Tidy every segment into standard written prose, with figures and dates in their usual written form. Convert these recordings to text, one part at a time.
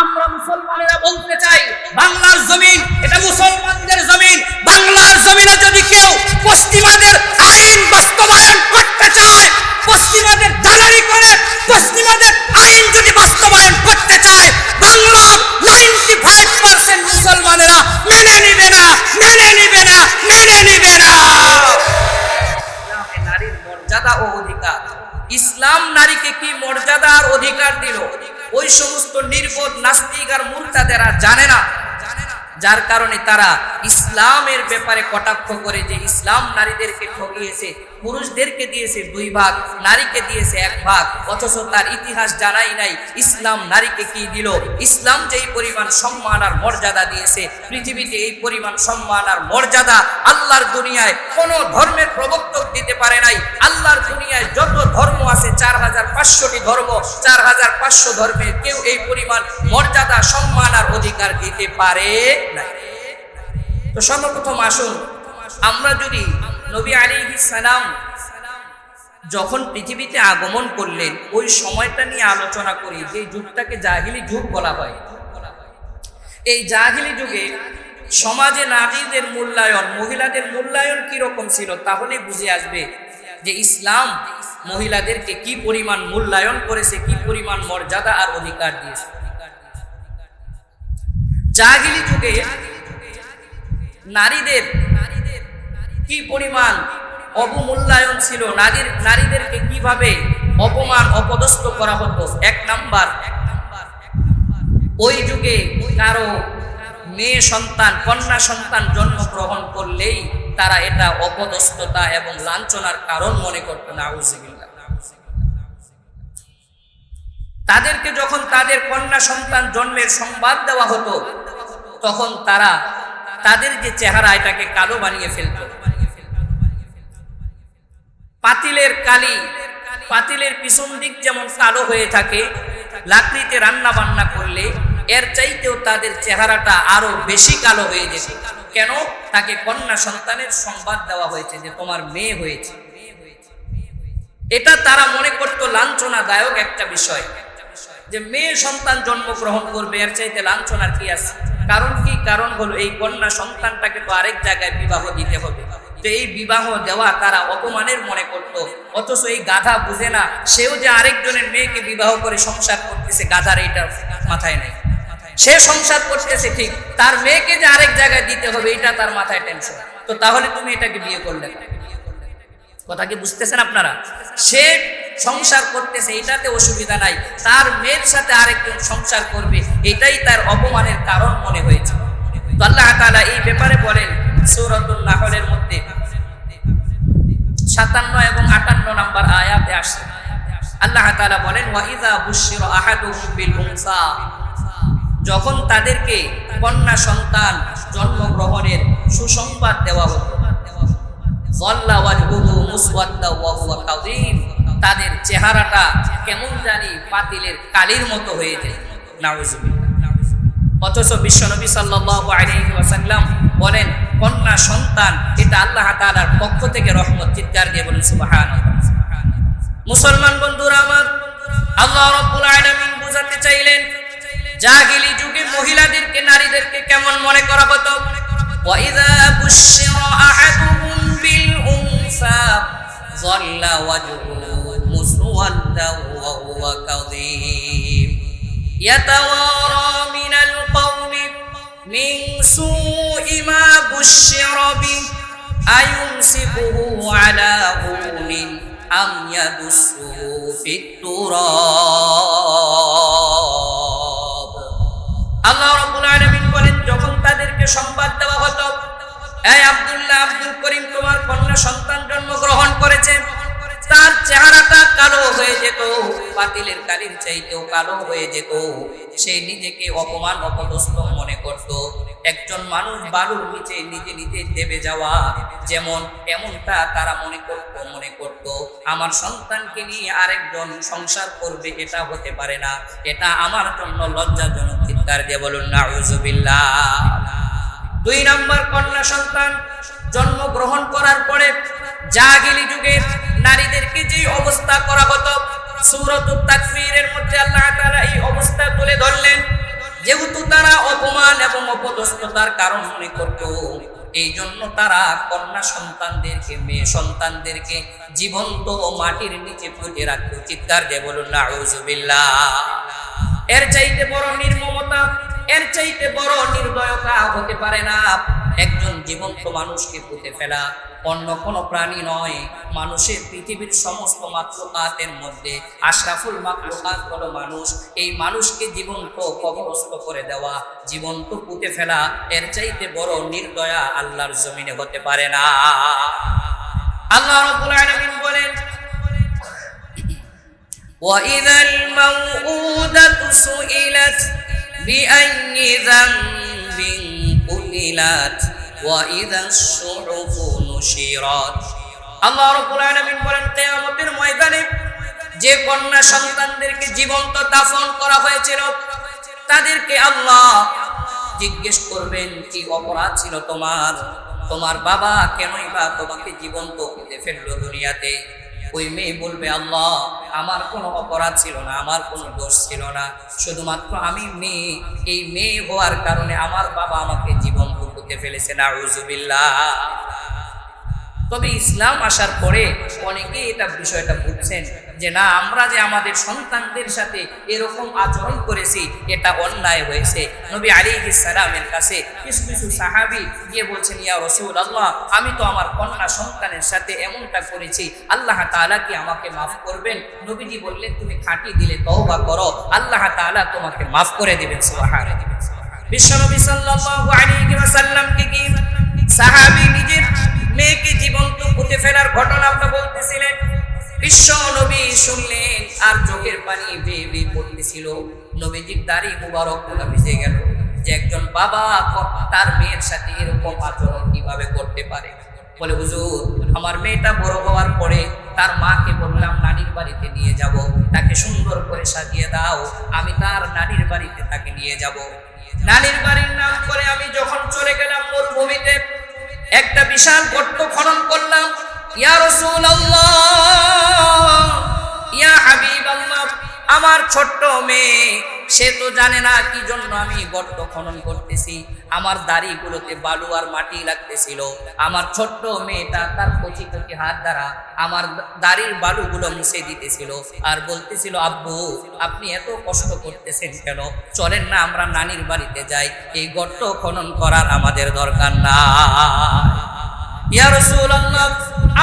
আমরা মুসলমানেরা বলতে চাই, বাংলার জমিন এটা মুসলমানদের জমিন। বাংলার জমিনে যদি কেউ পশ্চিমাদের আইন বাস্তবায়ন করতে চায়, পশ্চিমাদের দালালি করে পশ্চিমাদের আইন যদি বাস্তবায়ন করতে চায়, বাংলা 95% মুসলমানেরা মেনে নিবে না, মেনে নিবে না, মেনে নিবে না। ইসলামে নারীর মর্যাদা ও অধিকার, ইসলাম নারীকে কি মর্যাদা আর অধিকার দিল, ওই সমস্ত নির্বোধ নাস্তিক আর মুরতাদেরা জানে না। যার কারণে তারা ইসলামের ব্যাপারে কটাক্ষ করে যে ইসলাম নারীদেরকে ঠকিয়েছে, পুরুষদেরকে দিয়েছে 2 ভাগ, নারীকে দিয়েছে 1 ভাগ, অথচ তার ইতিহাস জানাই নাই ইসলাম নারীকে কি দিল। ইসলাম যেই পরিমাণ সম্মান আর মর্যাদা দিয়েছে, পৃথিবীতে এই পরিমাণ সম্মান আর মর্যাদা আল্লাহর দুনিয়ায় কোন ধর্মের প্রবর্তক দিতে পারে নাই। আল্লাহর দুনিয়ায় যত ধর্ম আছে, 4500টি ধর্ম, 4500 ধর্মের কেউ এই পরিমাণ মর্যাদা, সম্মান আর অধিকার দিতে পারে না। তো সর্বপ্রথম আসুন আমরা যদি নবী আলাইহিস সালাম যখন পৃথিবীতে আগমন করলেন ওই সময়টা নিয়ে আলোচনা করি, যে যুগটাকে জাহিলি যুগ বলা হয়। এই জাহিলি যুগে সমাজে নারীদের মূল্যায়ন, মহিলাদের মূল্যায়ন কি রকম ছিল, তাহলে বুঝে আসবে যে ইসলাম মহিলাদেরকে কি পরিমাণ মূল্যায়ন করেছে, কি পরিমাণ মর্যাদা আর অধিকার দিয়েছে। জাহিলি যুগে নারীদের কি পরিমাণ অবমূল্যায়ন ছিল, নারীদেরকে কিভাবে অপমান অপদস্থ করা হতো। 1 নাম্বার, ওই যুগে কারো মেয়ে সন্তান, কন্যা সন্তান জন্মগ্রহণ করলেই তারা এটা অপদস্থতা এবং লাঞ্ছনার কারণ মনে করত। নাউযুবিল্লাহ। তাদেরকে যখন তাদের কন্যা সন্তান জন্মের সংবাদ দেওয়া হতো, তখন তারা তাদের যে চেহারা এটাকে কালো বানিয়ে ফেলত। পাতিলের কালি, পাতিলের পিছন দিক যেমন কালো হয়ে থাকে, লাকড়িতে রান্না বান্না করলে এর চাইতেও তাদের চেহারাটা আরো বেশি কালো হয়ে যেত। কেন? তাকে কন্যা সন্তানের সংবাদ দেওয়া হয়েছে যে তোমার মেয়ে হয়েছে। এটা তারা মনে করত লাঞ্ছনাদায়ক একটা বিষয়, যে মেয়ে সন্তান জন্মগ্রহণ করবে, এর চাইতে লাঞ্ছনার কি আছে। কারণ কি? কারণ হলো এই কন্যা সন্তানটাকে তো আরেক জায়গায় বিবাহ দিতে হবে। তো এই বিবাহ দেওয়া তারা অপমানের মনে করত। অথচ এই গাধা বুঝে না, সেও যে আরেকজনের মেয়েকে বিবাহ করে সংসার করতেছে, গাধার এইটা মাথায় নাই। সে সংসার করতেছে ঠিক, তার মেয়েকে যে আরেক জায়গায় দিতে হবে এটা তার মাথায় টেনশন। তো তাহলে তুমি এটাকে বিয়ে করলে, কথা কি বুঝতেছেন আপনারা? সে সংসার করতেছে, এটাতে অসুবিধা নাই, তার মেয়ের সাথে আরেকজন সংসার করবে, এটাই তার অপমানের কারণ মনে হয়েছে। তো আল্লাহ তাআলা এই ব্যাপারে বলেন সূরাতুন নাহলের মধ্যে 57 এবং 58 নম্বর আয়াতে আসে। আল্লাহ তাআলা বলেন ওয়া ইযা বুশিরা আহাদুহুম বিল উনসা, যখন তাদেরকে কন্যা সন্তান জন্মগ্রহণের সুসংবাদ দেওয়া হতো, যাল্লা ওয়াজহুহু মুসওয়াদ্দা ওয়া হুয়া কাযীম, তাদের চেহারাটা কেমন জানি পাতিলের কালির মতো হয়ে যায়। নাউযুবিল্লাহ। অথচ বিশ্বনবী সাল্লাল্লাহু আলাইহি ওয়াসাল্লাম বলেন কন্যা সন্তান এটা আল্লাহ তাআলার পক্ষ থেকে রহমত। চিৎকার দিয়ে বলেন সুবহানাল্লাহ। মুসলমান বন্ধুরা আমার, আল্লাহ রাব্বুল আলামিন বোঝাতে চাইলেন জাহিলি যুগে মহিলাদেরকে, নারীদেরকে কেমন মনে করা হতো। ওয়া ইযা বুশিরা আহাদুহুম বিল উনসা যাল্লা ওয়াজহুহু মুসওয়াদ্দা ওয়া হুয়া কাযীম ইয়াতাওয়ারা মিনাল কওমি মিন সুই মা বুশিরা বি আয়ুমসিকুহু আলা হুনিন আম ইয়াদুসসুহু ফিত তুরাব। আল্লাহ রাব্বুল আলামিন বলেন যখন তাদেরকে সংবাদ দেওয়া হতো, এই আব্দুল্লাহ, আব্দুল করিম তোমার কন্যা সন্তান জন্মগ্রহণ করেছে, তার চেহারাটা কালো হয়ে যেত, পাতিলের কালির চাইতেও কালো হয়ে যেত। সে নিজেকে অপমান অপদস্থ মনে করত। একজন মানুষ বালুর নিচে নিজে নিজে দেবে যাওয়া যেমন, এমনটা তারা মনে করত আমার সন্তানকে নিয়ে আরেকজন সংসার করবে, এটা হতে পারে না, এটা আমার জন্য লজ্জাজনক। চিৎকার দিয়ে বলুন নাউযুবিল্লাহ। 2 নম্বর, কন্যা সন্তান জন্মগ্রহণ করার পরে জাহিলি যুগে নারীদেরকে যে অবস্থা করা হতো, সূরাতুত তাকবীরের মধ্যে আল্লাহ তাআলা এই অবস্থা তুলে ধরলেন। তারা অপমান এবং অপদস্থতার কারণ মনে করত। এই জন্য তারা কন্যা সন্তানদেরকে, মেয়ে সন্তানদেরকে জীবন্ত মাটির নিচে পুঁতে রাখত। চিৎকার দিয়ে বলুন নাউযুবিল্লাহ। এর চাইতে বড় নির্মমতা, এর চাইতে বড় নির্দয়তা হতে পারে না। একজন জীবন্ত মানুষকে পুঁতে ফেলা অন্য কোনো প্রাণী নয়, মানুষের পৃথিবীর সমস্ত মাখলুকাতের মধ্যে আশরাফুল মাখলুকাত হলো মানুষ। এই মানুষকে জীবন্ত কবরস্থ করে দেওয়া, জীবন্ত পুঁতে ফেলা, এর চাইতে বড় নির্দয়া আল্লাহর জমিনে হতে পারে না। আল্লাহ রাব্বুল আলামিন বলেন, وَإِذَا الْمَوْءُودَةُ سُئِلَتْ بِأَيِّ ذَنبٍ قُتِلَتْ وَإِذَا الصُّحُفُ نُشِرَتْ। আল্লাহ রাব্বুল আলামিন বলেন, কিয়ামতের ময়দানে যে কন্যা সন্তানদেরকে জীবন্ত দাফন করা হয়েছিল তাদেরকে আল্লাহ জিজ্ঞেস করবেন, কি অপরাধ ছিল তোমার? তোমার বাবা কেনই বা তোমাকে জীবন্ত পুঁতে ফেললো দুনিয়াতে? ওই মেয়ে বলবে, আল্লাহ আমার কোনো অপরাধ ছিল না, আমার কোনো দোষ ছিল না, শুধুমাত্র আমি মেয়ে, এই মেয়ে হওয়ার কারণে আমার বাবা আমাকে জীবন্ত পুঁতে ফেলেছে। নাউযুবিল্লাহ। তবে ইসলাম আসার পরে অনেকেই এটা বিষয়টা বুঝছেন যে না, আমরা যে আমাদের সন্তানদের সাথে এরকম আচরণ করেছি এটা অন্যায় হয়েছে। নবী আলাইহিস সালামের কাছে কিছু কিছু সাহাবী গিয়ে বলছেন, ইয়া রাসূলুল্লাহ, আমি তো আমার কন্যা সন্তানের সাথে এমনটা করেছি, আল্লাহ তাআলা কি আমাকে মাফ করবেন? নবীজি বললেন, তুমি খাঁটি দিলে তওবা করো, আল্লাহ তাআলা তোমাকে মাফ করে দিবেন। সুবহানাল্লাহ। বিশ্বনবী সাল্লাল্লাহু আলাইহি ওয়াসাল্লামকে কি সাহাবী নিজের মেয়েকে জীবন্ত পুঁতে ফেলার ঘটনাটা বলতেছিলেন। বিশ্ব নবী শুনলেন আর চোখের পানি বেয়ে বেয়ে পড়তেছিল। নবীজির দাড়ি মুবারক গুলো ভিজে গেল যে একজন বাবা তার মেয়ের সাথে এরকম আচরণ কিভাবে করতে পারে। বলে, হুজুর, আমার মেয়েটা বড় হওয়ার পরে তার মাকে বললাম নানির বাড়িতে নিয়ে যাব, তাকে সুন্দর করে সাজিয়ে দাও, আমি তার নানির বাড়িতে তাকে নিয়ে যাব। নানির বাড়ির নাম করে আমি যখন চলে গেলাম মরুভূমিতে, একটা বিশাল গর্ত খনন করলাম। ইয়া রাসূলুল্লাহ, ইয়া হাবিবাল্লাহ, আমার ছোট্ট মেয়ে সে তো জানে না কি জন্য আমি গর্ত খনন করতেছি। আমার দাড়িগুলোতে বালু আর মাটি লাগতেছিল। আমার ছোট্ট মেয়েটা তার কচি কচি হাত দ্বারা আমার দাড়ির বালুগুলো মুছে দিতেছিল আর বলতেছিল, আব্বু আপনি এত কষ্ট করতেছেন কেন? চলেন না আমরা নানির বাড়িতে যাই, এই গর্ত খনন করার আমাদের দরকার না। ইয়া রাসূলুল্লাহ,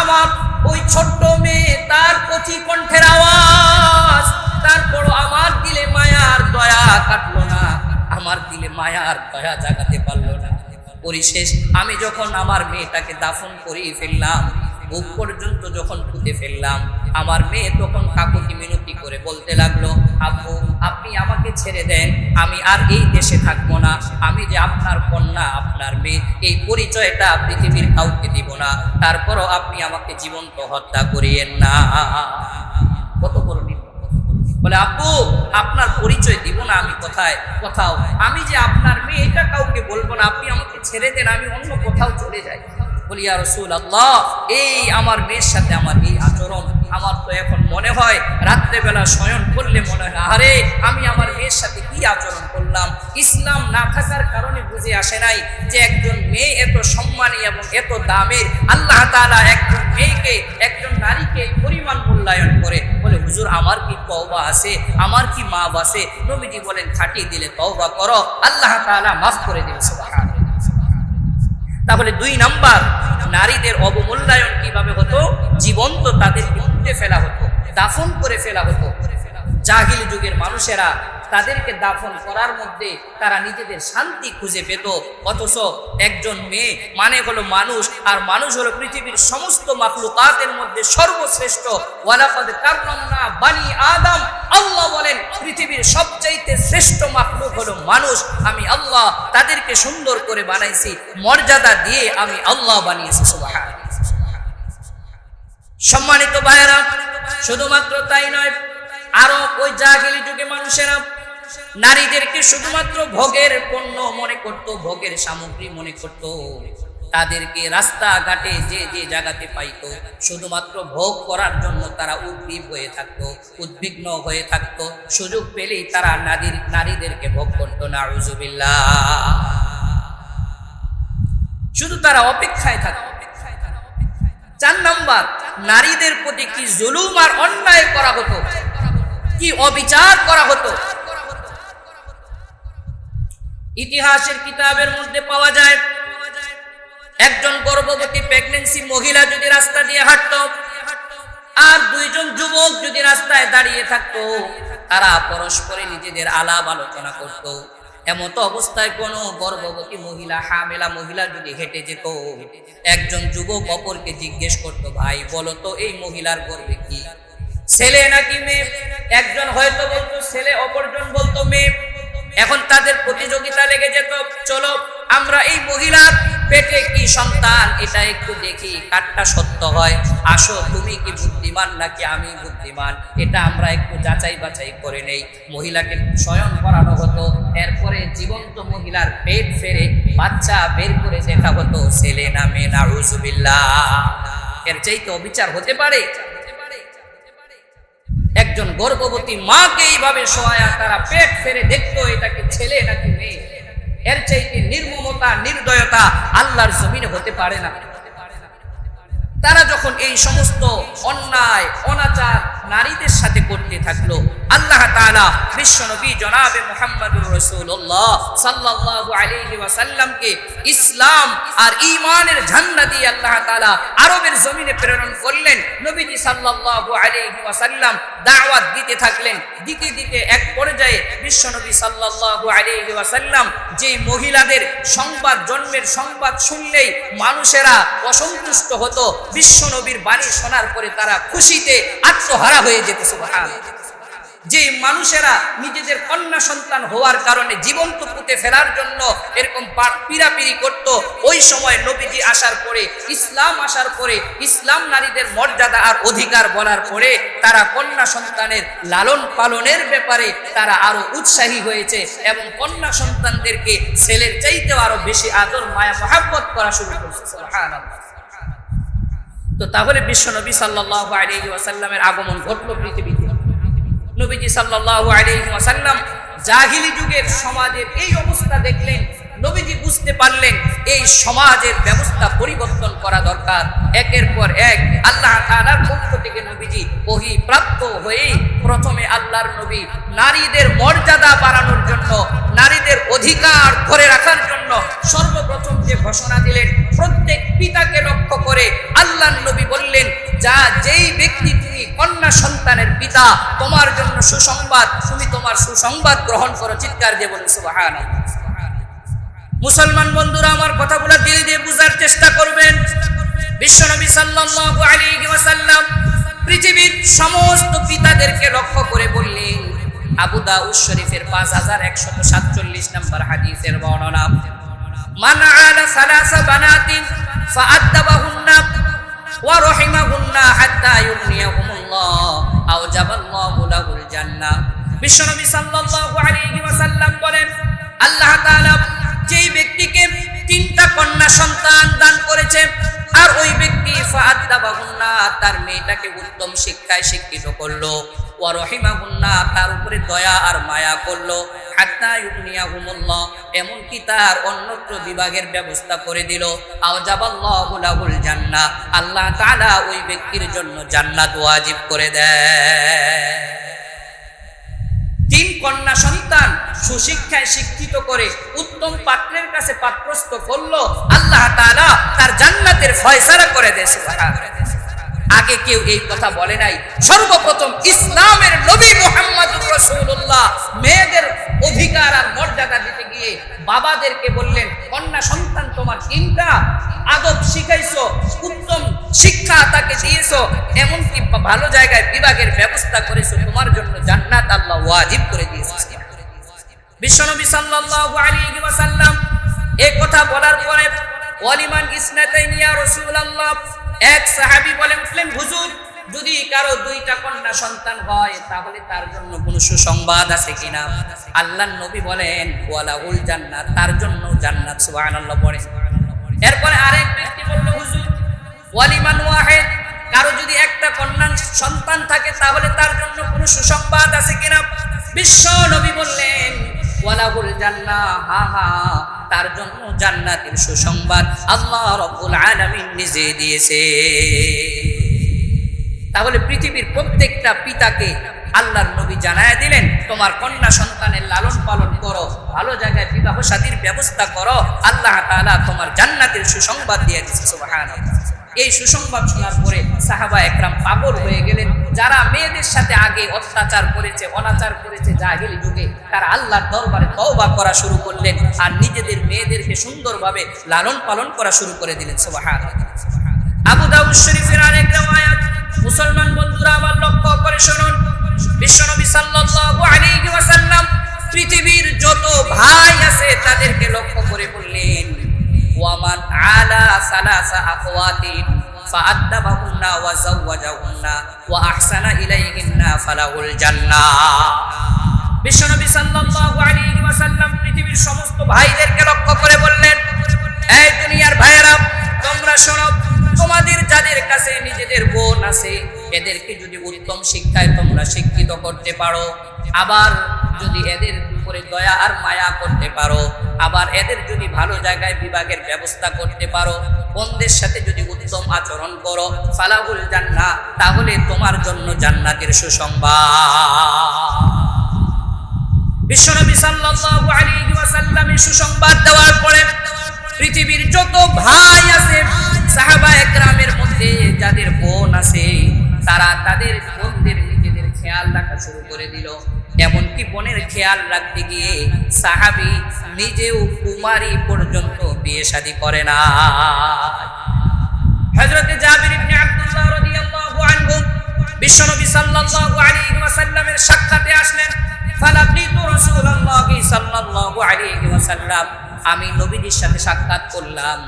আমার ওই ছোট্ট মেয়ে, তার কচি কণ্ঠের আওয়াজ, তারপর আমার দিলে মায়ার দয়া কাটলো না, আমার দিলে মায়ার দয়া জাগাতে পারলো না। পরিশেষ আমি যখন আমার মেয়েটাকে দাফন করিয়ে ফেললাম, বুক পর্যন্ত যখন পুঁতে ফেললাম, আমার মেয়ে তখন কাকুতি মিনতি করে বলতে লাগলো, আব্বু আপনি আমাকে ছেড়ে দেন, আমি আর এই দেশে থাকবো না, আমি যে আপনার কন্যা, আপনার মেয়ে, এই পরিচয়টা পৃথিবীর কাউকে দিব না, তারপরও আপনি আমাকে জীবন্ত হত্যা করিয়েন না। কত বড় নির্মম! বলে, আব্বু আপনার পরিচয় দিব না আমি কোথাও, আমি যে আপনার মেয়ে এটা কাউকে বলবো না, আপনি আমাকে ছেড়ে দেন, আমি অন্য কোথাও চলে যাই। বলি, ইয়া রাসূলুল্লাহ, এই আমার মেয়ের সাথে আমার এই আচরণ, আমার তো এখন মনে হয় রাত্রেবেলা শয়ন করলে মনে হয়, আরে আমি আমার মেয়ের সাথে কি আচরণ করলাম। ইসলাম না থাকার কারণে বুঝে আসে নাই যে একজন মেয়ে এত সম্মানী এবং এত দামের। আল্লাহ তাআলা একজন মেয়েকে, একজন নারীকে পরিমাণ মূল্যায়ন করে। বলে, হুজুর আমার কি তওবা আছে, আমার কি মাফ আছে? নবীজি বলেন, খাঁটি দিলে তওবা করো, আল্লাহ তাআলা মাফ করে দেবে। সুবহানাল্লাহ। তাহলে 2 নাম্বার, নারীদের অবমূল্যায়ন কিভাবে হতো? জীবন্ত তাদেরকে পুঁতে ফেলা হতো, দাফন করে ফেলা হতো। জাহিল যুগের মানুষেরা তাদেরকে দাফন করার মধ্যে তারা নিজেদের শান্তি খুঁজে পেত, অথচ একজন মেয়ে মানে হলো মানুষ, আর মানুষ হলো পৃথিবীর সমস্ত মাখলুকাতের মধ্যে সর্বশ্রেষ্ঠ। ওয়ালাকাদ কাররামনা বানি আদম, আল্লাহ বলেন পৃথিবীর সবচাইতে শ্রেষ্ঠ মাখলুক হলো মানুষ। আমি আল্লাহ তাদেরকে সুন্দর করে বানাইছি, মর্যাদা দিয়ে আমি আল্লাহ বানিয়েছি। সুবহানাল্লাহ। সম্মানিত ভাইয়েরা, শুধুমাত্র তাই নয়, আরো ওই জাহিলি যুগে মানুষেরা নারীদেরকে শুধুমাত্র ভোগের পণ্য মনে করত, ভোগের সামগ্রী মনে করত। তাদেরকে রাস্তাঘাটে যে যে জায়গাতে পাইতো শুধুমাত্র ভোগ করার জন্য তারা উদ্গ্রীব হয়ে থাকতো, উদ্বিগ্ন হয়ে থাকতো। সুযোগ পেলেই তারা নারীদেরকে ভোগ করতো। নাউজুবিল্লাহ। শুধু তারা অপেক্ষায় থাকতো। 4 নাম্বার, নারীদের প্রতি কি জুলুম আর অন্যায় করা হতো, কি অবিচার করা হতো। ইতিহাসের কিতাবের মধ্যে পাওয়া যায়, একজন গর্ভবতী প্রেগন্যান্সি মহিলা যদি রাস্তা দিয়ে হাঁটতো আর 2 জন যুবক যদি রাস্তায় দাঁড়িয়ে থাকতো, তারা পরস্পরে নিজেদের আলাপ আলোচনা করত। এমতো অবস্থায় কোনো গর্ভবতী মহিলা, হামেলা মহিলা যদি হেঁটে যেত, একজন যুবক অপরকে জিজ্ঞেস করতো, ভাই বলো তো এই মহিলার গর্ভে কি, ছেলে নাকি মেয়ে? একজন হয়তো বলতো ছেলে, অপরজন বলতো মেয়ে। এখন তাদের প্রতিযোগিতা লেগে যেত, চলো আমরা এই মহিলার পেটে কি সন্তান এটা একটু দেখি, কারটা সত্য হয়। আসো, তুমি কি বুদ্ধিমান নাকি আমি বুদ্ধিমান, এটা আমরা একটু যাচাই বাছাই করে নেই। মহিলাকে শয়ন করানো হতো, এরপরে জীবন্ত মহিলার পেট ফেরে বাচ্চা বের করে দেখা হতো ছেলে না মেয়ে। নাউজুবিল্লাহ। এর চাইতে অবিচার হতে পারে? একজন গর্ভবতী মাকে এইভাবে শোয়া তারা পেট ফেরে দেখতো এটাকে ছেলে নাকি মেয়ে। এর চাইতে নির্মমতা, নির্দয়তা আল্লাহর জমিনে হতে পারে না। তারা যখন এই সমস্ত অন্যায় অনাচার নারীদের সাথে করতে থাকলো, আল্লাহ তাআলা বিশ্বনবী জনাবে মুহাম্মদুর রাসূলুল্লাহ সাল্লাল্লাহু আলাইহি ওয়াসাল্লামকে ইসলাম আর ঈমানের ঝান্ডা দিয়ে আল্লাহ তাআলা আরবের জমিনে প্রেরণ করলেন। নবীজি সাল্লাল্লাহু আলাইহি ওয়াসাল্লাম দাওয়াত দিতে থাকলেন। দিতে দিতে এক পর্যায়ে বিশ্বনবী সাল্লাল্লাহু আলাইহি ওয়াসাল্লাম যে মহিলাদের সংবাদ, জন্মের সংবাদ শুনলেই মানুষেরা অসন্তুষ্ট হতো, বিশ্বনবীর বাণী শোনার পরে তারা খুশিতে আত্মহারা হয়ে যেত। সুবহানাল্লাহ। যে মানুষেরা নিজেদের কন্যা সন্তান হওয়ার কারণে জীবন্ত পুঁতে ফেলার জন্য এরকম পিরাপিরি করত, ওই সময় নবীজি আসার পরে, ইসলাম আসার পরে, ইসলাম নারীদের মর্যাদা আর অধিকার বলার পরে তারা কন্যা সন্তানের লালন পালনের ব্যাপারে তারা আরো উৎসাহী হয়েছে এবং কন্যা সন্তানদেরকে ছেলের চাইতেও আরো বেশি আদর, মায়া, মহাব্বত করা শুরু করেছে। সুবহানাল্লাহ। তো তাহলে বিশ্বনবী সাল্লাল্লাহু আলাইহি ওয়াসাল্লামের আগমন ঘটলো পৃথিবীতে। নবীজি সাল্লাল্লাহু আলাইহি ওয়াসাল্লাম জাহিলি যুগের সমাজের এই অবস্থা দেখলেন। নবীজি বুঝতে পারলেন এই সমাজের ব্যবস্থা পরিবর্তন করা দরকার। একের পর এক আল্লাহ তাআলার পক্ষ থেকে নবীজি ওহী প্রাপ্ত হয়ে প্রথমে আল্লাহর নবী নারীদের মর্যাদা বাড়ানোর জন্য, নারীদের অধিকার ধরে রাখার জন্য সর্বপ্রথম যে ঘোষণা দিলেন, প্রত্যেক পিতাকে লক্ষ্য করে আল্লাহর নবী বললেন, যেই ব্যক্তি তুমি কন্যা সন্তানের পিতা, তোমার জন্য সুসংবাদ, তুমি তোমার সুসংবাদ গ্রহণ করো। চিৎকার দিয়ে বলেন সুবহানাল্লাহ। মুসলমান বন্ধুরা, আমার কথাগুলো দিল দিয়ে বুঝার চেষ্টা করবেন। বিশ্বনবী সাল্লাল্লাহু আলাইহি ওয়াসাল্লাম পৃথিবীর সমস্ত পিতাদেরকে লক্ষ্য করে বললেন, আবু দাউদ শরীফের 5147 নম্বর হাদিসের বর্ণনা, মান আলা সালাসা বানাতিন ফাআদ্দাবাহুন্না ওয়া রাহিমাহুন্না হাত্তা ইউগনিয়াহুমুল্লাহ আওজাবাল্লাহু লাহুল জান্নাহ। বিশ্বনবী সাল্লাল্লাহু আলাইহি ওয়াসাল্লাম বলেন, আল্লাহ তাআলা যেই ব্যক্তিকে 3টা কন্যা সন্তান দান করেছে আর ওই ব্যক্তি ফাআদ্দাবাহুন্না, তার মেয়েটাকে উত্তম শিক্ষায় শিক্ষিত করলো, ওয়া রাহিমাহুন্না, তার উপরে দয়া আর মায়া করলো, হাত্তা ইউগনিয়াহুমুল্লাহ, এমনকি তার অন্যত্র বিভাগের ব্যবস্থা করে দিল, আওজাবাল্লাহু লাহুল জান্নাহ, আল্লাহ তাআলা ওই ব্যক্তির জন্য জান্নাত ওয়াজিব করে দেয়। 3 কন্যা সন্তান সুশিক্ষায় শিক্ষিত করে উত্তম পাত্রের কাছে পাত্রস্থ করলো, আল্লাহ তাআলা তার জান্নাতের ফয়সালা করে দেয়। সুবহানাল্লাহ। আগে কেউ এই কথা বলে নাই। সর্বপ্রথম ইসলামের নবী মুহাম্মদুর রাসূলুল্লাহ মেয়েদের অধিকার আর মর্যাদা দিতে গিয়ে বাবাদেরকে বললেন, কন্যা সন্তান তোমার 3টা, আদব শিখাইছো, উত্তম শিক্ষা তাকে দিয়েছো, এমনকি ভালো জায়গায় বিভাগের ব্যবস্থা করেছো, তোমার জন্য জান্নাত আল্লাহ ওয়াজিব করে দিয়েছে। বিশ্বনবী সাল্লাল্লাহু আলাইহি ওয়াসাল্লাম এই কথা বলার পরে, ওয়ালিমান ইসনাতাইন ইয়া রাসূলুল্লাহ, এক সাহাবী বলেন উঠলেন, হুজুর যদি কারো 2টা কন্যা সন্তান হয় তাহলে তার জন্য কোনো সুসংবাদ আছে কিনা? আল্লাহর নবী বলেন, ওয়ালাহুল জান্নাত, তার জন্য জান্নাত। সুবহানাল্লাহ। পড়ে এরপরে আরেক ব্যক্তি বলল, হুজুর ওয়ালিমান ওয়াহিদ, কারো যদি একটা কন্যা সন্তান থাকে তাহলে তার জন্য কোনো সুসংবাদ আছে কিনা? বিশ্ব নবী বললেন, ওয়ালাহুল জান্নাহ, হা হা, তার জন্য জান্নাতের সুসংবাদ আল্লাহ রাব্বুল আলামিন নিজে দিয়েছে। তাহলে পৃথিবীর প্রত্যেকটা পিতাকে আল্লাহর নবী জানায় দিলেন, তোমার কন্যা সন্তানের লালন পালন করো, ভালো জায়গায় বিবাহ শাদীর ব্যবস্থা করো, আল্লাহ তাআলা তোমার জান্নাতের সুসংবাদ দিয়ে দিয়েছে। সুবহানাল্লাহ। এই সুসংবাদ শোনার পরে সাহাবা একরাম পাগল হয়ে গেলেন। যারা মেয়েদের সাথে আগে অত্যাচার করেছে, অনাচার করেছে জাহিলি যুগে, তারা আল্লাহর দরবারে তওবা করা শুরু করলেন আর নিজেদের মেয়েদেরকে সুন্দরভাবে লালন পালন করা শুরু করে দিলেন। সুবহানাল্লাহ। আবু দাউদ শরীফের আরেক riwayat, মুসলমান বন্ধুরা আমার লক্ষ্য করে শুনুন, বিশ্বনবী সাল্লাল্লাহু আলাইহি ওয়াসাল্লাম পৃথিবীর যত ভাই আছে তাদেরকে লক্ষ্য করে বললেন, ওয়ামান আলা সালাসা আখওয়াতিন ফাআদ্দাবাহুন্না ওয়া যাওয়াজাহুন্না ওয়া আহসানা ইলাইহিন্না ফালাহুল জান্নাহ। বিশ্বনবী সাল্লাল্লাহু আলাইহি ওয়াসাল্লাম পৃথিবীর সমস্ত ভাইদেরকে লক্ষ্য করে বললেন, এই দুনিয়ার ভাইয়েরা, তোমরা শোনো, তোমাদের যাদের কাছে নিজেদের বোন আছে এদেরকে যদি উত্তম শিক্ষায় তোমরা শিক্ষিত করতে পারো, আবার যদি এদের উপরে দয়া আর মায়া করতে পারো, আবার এদের যদি ভালো জায়গায় বিভাগের ব্যবস্থা করতে পারো, বোনদের সাথে যদি উত্তম আচরণ করো, ফালাহুল জান্নাহ, তাহলে তোমার জন্য জান্নাতের সুসংবাদ। বিশ্বনবী সাল্লাল্লাহু আলাইহি ওয়াসাল্লাম সুসংবাদ দেওয়ার পরে পৃথিবীর যত ভাই আছে, সাহাবা একরামের মধ্যে যাদের বোন আছে, তারা তাদের বোনদের নিজেদের খেয়াল রাখা শুরু করে দিল। এমনকি বোনের খেয়াল রাখতে গিয়ে সাহাবী নিজেও কুমারী পর্যন্ত বিয়ে শাদী করে না। হযরত জাবির ইবনে আব্দুল্লাহ রাদিয়াল্লাহু আনহু বিশ্বনবী সাল্লাল্লাহু আলাইহি ওয়াসাল্লামের সাক্ষাতে আসলেন। ফালাকিতু রাসূলুল্লাহি সাল্লাল্লাহু আলাইহি ওয়াসাল্লাম, আমি নবীজির সাথে সাক্ষাৎ করলাম।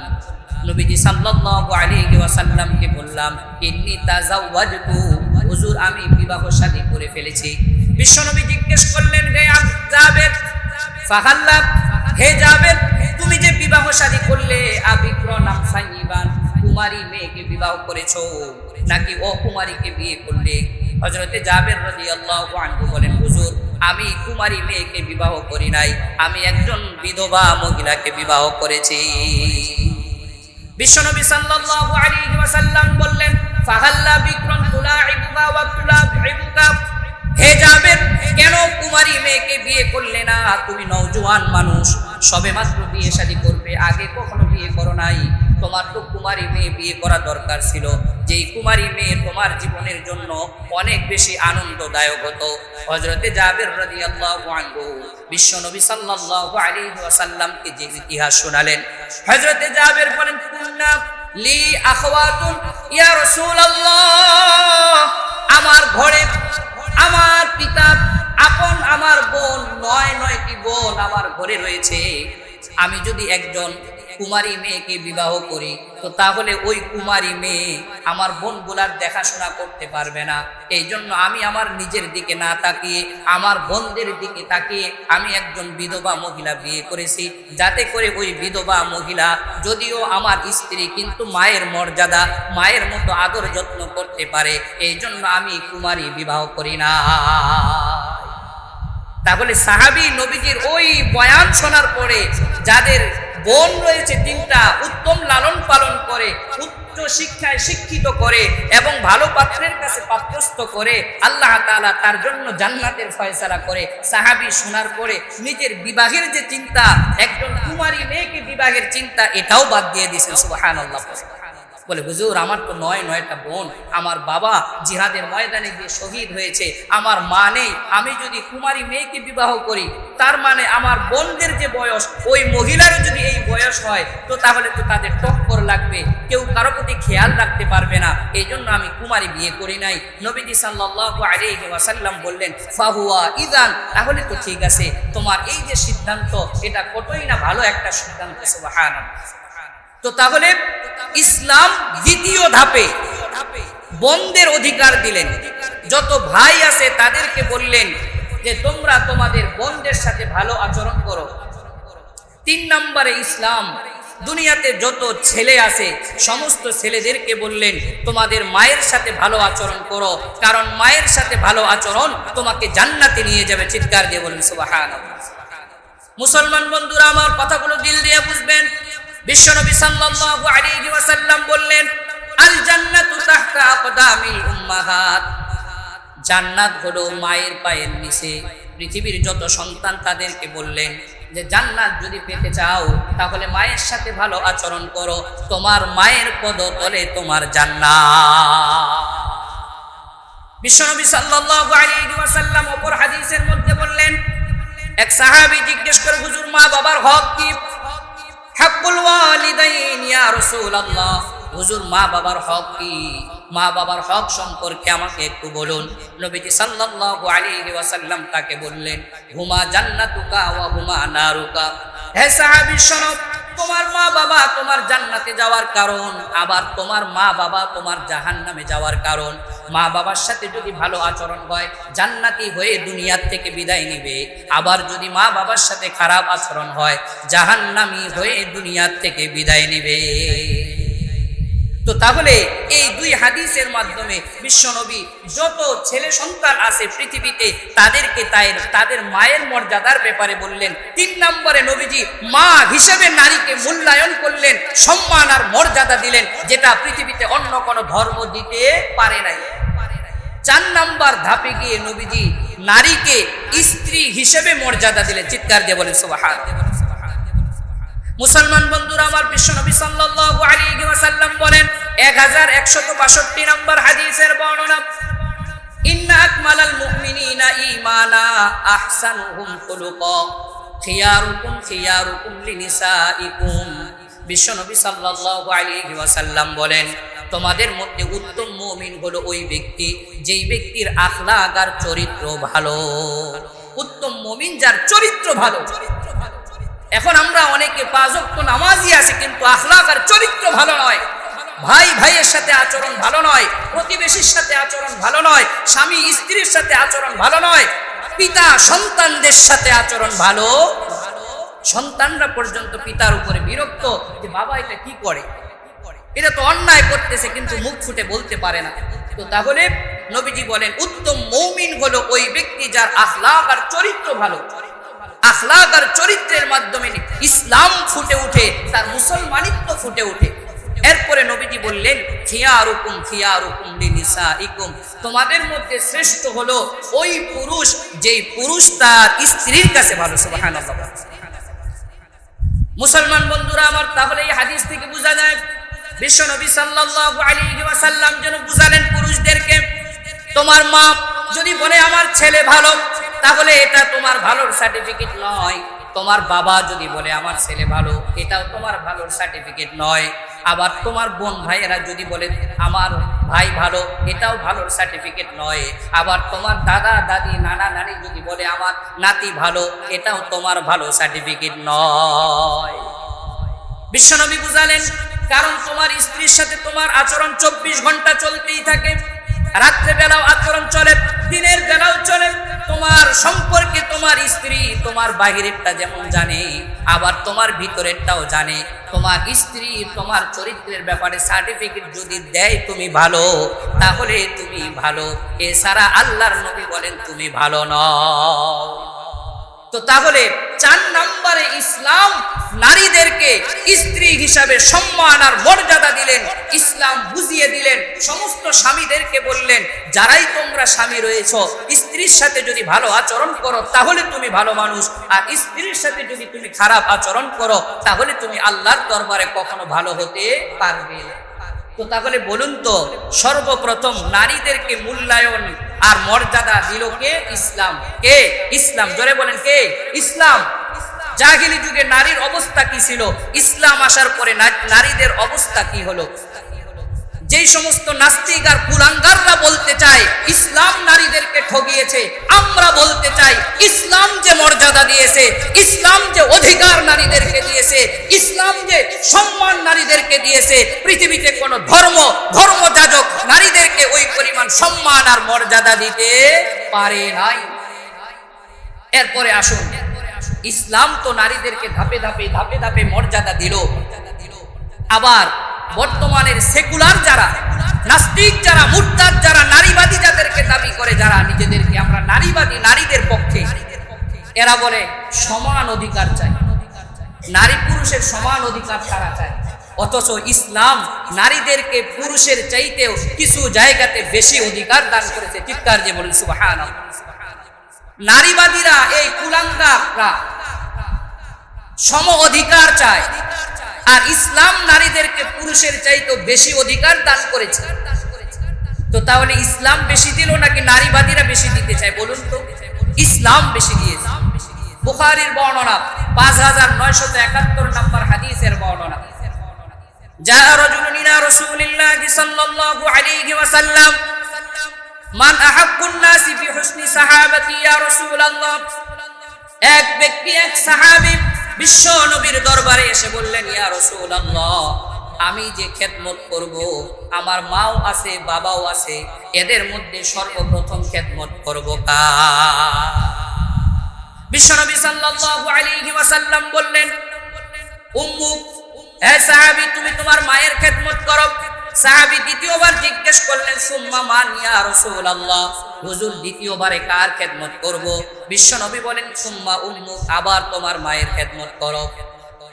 নবীজি সাল্লাল্লাহু আলাইহি ওয়াসাল্লামকে বললাম, ইন্নী তাযাওয়াজতু, হুজুর আমি বিবাহ শাদী করে ফেলেছি। বিশ্বনবী জিজ্ঞেস করলেন, হে জাবের, ফাহাল্লা, হে জাবের, তুমি যে বিবাহ শাদী করলে, আবিক্রনাম সাইয়িবান, কুমারী মেয়েকে বিবাহ করেছো নাকি অকুমারীকে বিয়ে করলে? হযরতে জাবের রাদিয়াল্লাহু আনহু বলেন, হুজুর আমি কুমারী মেয়েকে বিবাহ করি নাই, আমি একজন বিধবা মহিলাকে বিবাহ করেছি। বিশ্বনবী সাল্লাল্লাহু আলাইহি ওয়াসাল্লাম বললেন, ফাহাল্লা বিক্রম তুলাইবুকা ওয়া তুলাইবুকা, হে জাবের, কেন কুমারী মেয়েকে বিয়ে করলে না? তুমি নওজোয়ান মানুষ, সবেমাত্র বিয়ে শাদী করবে, আগে কখনো বিয়ে করো নাই, তোমার তো কুমারী মেয়ে বিয়ে করা দরকার ছিল, যেই কুমারী মেয়ে তোমার জীবনের জন্য অনেক বেশি আনন্দদায়ক হতো। হযরতে জাবের রাদিয়াল্লাহু আনহু বিশ্বনবী সাল্লাল্লাহু আলাইহি ওয়াসাল্লামকে যে ইতিহাস শোনালেন, হযরতে জাবের বলেন, কুন্না লি আখওয়াতুন ইয়া রাসূলুল্লাহ, আমার ঘরে আমার পিতা আপন আমার বোন নয়টি বোন আমার ঘরে রয়েছে। আমি যদি একজন কুমারী মেয়েকে বিবাহ করি তো তাহলে ওই কুমারী মেয়ে আমার বোনগুলার দেখাশোনা করতে পারবে না। এই জন্য আমি আমার নিজের দিকে না তাকিয়ে আমার বোনদের দিকে তাকিয়ে আমি একজন বিধবা মহিলা বিয়ে করেছি, যাতে করে ওই বিধবা মহিলা যদিও আমার স্ত্রী কিন্তু মায়ের মর্যাদা, মায়ের মতো আদর যত্ন করতে পারে, এই জন্য আমি কুমারী বিবাহ করি না। তাহলে সাহাবী নবীজির ওই বয়ান শোনার পরে যাদের বোন রয়েছে তিনটা, উত্তম লালন পালন করে, উচ্চ শিক্ষায় শিক্ষিত করে এবং ভালো পাত্রের কাছে পাত্রস্থ করে আল্লাহ তাআলা তার জন্য জান্নাতের ফয়সালা করে, সাহাবী শোনার পরে নিজের বিবাহের যে চিন্তা, একজন কুমারী মেয়েকে বিবাহের চিন্তা, এটাও বাদ দিয়ে দিয়েছেন। সুবহানাল্লাহ। বলে, হুজুর আমার তো নয়টা বোন, আমার বাবা জিহাদের ময়দানে গিয়ে শহীদ হয়েছে, আমার মা নেই, আমি যদি কুমারী মেয়েকে বিবাহ করি তার মানে আমার বোনদের যে বয়স, ওই মহিলারও যদি এই বয়স হয় তো তাহলে তো তাদের টক্কর লাগবে, কেউ কারো প্রতি খেয়াল রাখতে পারবে না, এই জন্য আমি কুমারী বিয়ে করি নাই। নবীজি সাল্লাল্লাহু আলাইহি ওয়াসাল্লাম বললেন, ফাহুয়া ইযান, তাহলে তো ঠিক আছে, তোমার এই যে সিদ্ধান্ত এটা কতই না ভালো একটা সিদ্ধান্ত। সুবহানাল্লাহ। তো তাহলে ইসলাম দ্বিতীয় ধাপে বোনদের অধিকার দিলেন, যত ভাই আছে তাদেরকে বললেন যে তোমরা তোমাদের বোনদের সাথে ভালো আচরণ করো। 3 নম্বরে ইসলাম দুনিয়াতে যত ছেলে আছে সমস্ত ছেলেদেরকে বললেন তোমাদের মায়ের সাথে ভালো আচরণ করো, কারণ মায়ের সাথে ভালো আচরণ তোমাকে জান্নাতে নিয়ে যাবে। চিৎকার দিয়ে বলুন সুবহানাল্লাহ। মুসলমান বন্ধুরা আমার, কথাগুলো দিল দিয়ে বুঝবেন। বিশ্বনবী সাল্লাল্লাহু আলাইহি ওয়াসাল্লাম বললেন আল জান্নাতু তাহতা আকদামিল উম্মাহাত, জান্নাত হলো মায়ের পায়ের নিচে। পৃথিবীর যত সন্তান তাদেরকে বললেন যে জান্নাত যদি পেতে চাও তাহলে মায়ের সাথে ভালো আচরণ করো, তোমার মায়ের পদতলে তোমার জান্নাত। বিশ্বনবী সাল্লাল্লাহু আলাইহি ওয়াসাল্লাম অপর হাদিসের মধ্যে বললেন, এক সাহাবী জিজ্ঞেস করে হুজুর মা বাবার হক কি? হাক্কুল ওয়ালিদাইন ইয়া রাসূলুল্লাহ, হুজুর মা বাবার হক কি? মা বাবার হক সম্পর্কে আমাকে একটু বলুন। নবীজি সাল্লাল্লাহু আলাইহি ওয়াসাল্লাম তাকে বললেন হুমা জান্নাতুকা ওয়া হুমা নারুকা। হে সাহাবী শোনো, তোমার মা বাবা তোমার জান্নাতে যাওয়ার কারণ, আবার তোমার মা বাবা তোমার জাহান্নামে যাওয়ার কারণ। মা বাবার সাথে যদি ভালো আচরণ হয় জান্নাতি হয়ে দুনিয়ার থেকে বিদায় নিবে, আবার যদি মা বাবার সাথে খারাপ আচরণ হয় জাহান্নামী হয়ে দুনিয়ার থেকে বিদায় নিবে। তো তাহলে এই দুই হাদিসের মাধ্যমে বিশ্বনবী যত ছেলে সন্তান আছে পৃথিবীতে তাদেরকে তাদের মায়ের মর্যাদার ব্যাপারে বললেন। 3 নম্বরে নবীজি মা হিসেবে নারীকে মূল্যায়ন করলেন, সম্মান আর মর্যাদা দিলেন, যেটা পৃথিবীতে অন্য কোনো ধর্ম দিতে পারে নাই। 4 নম্বর ধাপে গিয়ে নবীজি নারীকে স্ত্রী হিসেবে মর্যাদা দিলেন। চিৎকার দিয়ে বলেন সুবহানাল্লাহ। মুসলমান বন্ধুরা আমার, বিশ্বনবী সাল্লাল্লাহু আলাইহি ওয়াসাল্লাম বলেন 1162 নম্বর হাদিসের বর্ণনা, ইন্না আকমালাল মুমিনিনা ঈমানা আহসানুহুম খুলুকা খিয়ারুকুম খিয়ারুকুম লিনিসাইকুম। বিশ্বনবী সাল্লাল্লাহু আলাইহি ওয়াসাল্লাম বলেন তোমাদের মধ্যে উত্তম মুমিন হলো ওই ব্যক্তি যেই ব্যক্তির আখলাক আর চরিত্র ভালো। উত্তম মুমিন যার চরিত্র ভালো। এখন আমরা অনেকে 5 ওয়াক্ত নামাজি আছি কিন্তু আখলাক আর চরিত্র ভালো নয়। ভাই ভাইয়ের সাথে আচরণ ভালো নয়, প্রতিবেশীর সাথে আচরণ ভালো নয়, স্বামী স্ত্রীর সাথে আচরণ ভালো নয়, পিতা সন্তানদের সাথে আচরণ ভালো। সন্তানরা পর্যন্ত পিতার উপরে বিরক্ত যে বাবা এটা কি করে, এটা তো অন্যায় করতেছে, কিন্তু মুখ ফুটে বলতে পারে না। তো তাহলে নবীজি বলেন উত্তম মুমিন হলো ওই ব্যক্তি যার আখলাক আর চরিত্র ভালো। আখলাক আর চরিত্রের মাধ্যমে ইসলাম ফুটে উঠে, তার মুসলমানিত্ব ফুটে উঠে। এরপরে নবীজি বললেন খিয়ারুকুম খিয়ারুকুম লিনিসাইকুম, তোমাদের মধ্যে শ্রেষ্ঠ হলো ওই পুরুষ যেই পুরুষ তার স্ত্রীর কাছে ভালো। সুবহানাল্লাহ। মুসলমান বন্ধুরা আমার, তাহলে এই হাদিস থেকে বোঝা যায় বিশ্বনবী সাল্লাল্লাহু আলাইহি ওয়াসাল্লাম যেন বুঝালেন পুরুষদেরকে, তোমার মা যদি বলে আমার ছেলে ভালো তাহলে এটা তোমার ভালোর সার্টিফিকেট নয়। তোমার বাবা যদি বলে আমার ছেলে ভালো, এটাও তোমার ভালোর সার্টিফিকেট নয়। আবার তোমার বোন ভাইয়েরা যদি বলে আমার ভাই ভালো, এটাও ভালোর সার্টিফিকেট নয়। আবার তোমার দাদা দাদি নানা নানি যদি বলে আমার নাতি ভালো, এটাও তোমার ভালো সার্টিফিকেট নয়। বিশ্বনবী বুঝালেন কারণ তোমার স্ত্রীর সাথে তোমার আচরণ 24 ঘন্টা চলতেই থাকে। রাত্রে বেলাও আচরণ চলে, দিনের বেলাও চলে। তোমার সম্পর্কে তোমার স্ত্রী তোমার বাহিরেরটা যেমন জানে, আবার তোমার ভিতরেরটাও জানে। তোমার স্ত্রী তোমার চরিত্রের ব্যাপারে সার্টিফিকেট যদি দেয় তুমি ভালো, তাহলে তুমি ভালো। এছাড়া আল্লাহর নবী বলেন তুমি ভালো নও। তো তাহলে 4 নম্বরে ইসলাম নারীদেরকে স্ত্রী হিসাবে সম্মান আর মর্যাদা দিলেন, ইসলাম বুঝিয়ে দিলেন। সমস্ত স্বামীদেরকে বললেন যারাই তোমরা স্বামী রয়েছো, স্ত্রীর সাথে যদি ভালো আচরণ করো তাহলে তুমি ভালো মানুষ, আর স্ত্রীর সাথে যদি তুমি খারাপ আচরণ করো তাহলে তুমি আল্লাহর দরবারে কখনো ভালো হতে পারবে না। তো তাহলে বলুন তো, সর্বপ্রথম নারীদেরকে মূল্যায়ন আর মর্যাদা দিল কে? ইসলাম। কে? ইসলাম। জোরে বলেন কে? ইসলাম। জাহিলি যুগে নারীর অবস্থা কি ছিল, ইসলাম আসার পরে নারীদের অবস্থা কি হলো? যেই সমস্ত নাস্তিক আর কুলাঙ্গাররা বলতে চায় ইসলাম নারীদেরকে ঠকিয়েছে, আমরা বলতে চাই ইসলাম যে মর্যাদা দিয়েছে, ইসলাম যে অধিকার নারীদেরকে দিয়েছে, ইসলাম যে সম্মান নারীদেরকে দিয়েছে, পৃথিবীতে কোন ধর্মযাজক নারীদেরকে ওই পরিমাণ সম্মান আর মর্যাদা দিতে পারে নাই। এরপরে আসুন, ইসলাম তো নারীদেরকে ধাপে ধাপে মর্যাদা দিল, আবার বর্তমানের সেকুলার যারা, নাস্তিক যারা, মুরতাদ যারা, নারীবাদী যাদেরকে দাবি করে, যারা নিজেদেরকে আমরা নারীবাদী, নারীদের পক্ষে, এরা বলে সমান অধিকার চাই, নারী পুরুষের সমান অধিকার তারা চায়। অথচ ইসলাম নারীদেরকে পুরুষের চাইতেও কিছু জায়গাতে বেশি অধিকার দান করেছে। চিৎকার যে বলেন সুবহানাল্লাহ। নারীবাদীরা, এই কুলাঙ্গাররা সম অধিকার চায়, আর ইসলাম নারীদেরকে পুরুষের চাইতেও বেশি অধিকার দান করেছে। তো তাহলে ইসলাম বেশি দিল নাকি নারীবাদীরা বেশি দিতে চায়? বলুন তো। ইসলাম বেশি দিয়েছে। বুখারীর বর্ণনা 5971 নম্বর হাদিসের বর্ণনা। জা রাজুলুন ইলা রাসূলিল্লাহি সাল্লাল্লাহু আলাইহি ওয়াসাল্লাম মান আহাক্কুন নাসি বিহুসনি সাহাবাতি ইয়া রাসূলুল্লাহ। এক ব্যক্তি, এক সাহাবী বিশ্ব নবীর দরবারে এসে বললেন, ইয়া রাসূলুল্লাহ, আমি যে খেদমত করব, আমার মাও আছে, বাবাও আছে, এদের মধ্যে সর্বপ্রথম খেদমত করব কার? বিশ্বনবী সাল্লাল্লাহু আলাইহি ওয়াসাল্লাম বললেন, উম্মুক। হে সাহাবী, তুমি তোমার মায়ের খেদমত করো। সাহাবী দ্বিতীয়বার জিজ্ঞেস করলেন, সুম্মা মান ইয়া রাসূলুল্লাহ, হুজুর দ্বিতীয়বারে কার খেদমত করব? বিশ্বনবী বলেন, সুম্মা উম্মুক, আবার তোমার মায়ের খেদমত করো।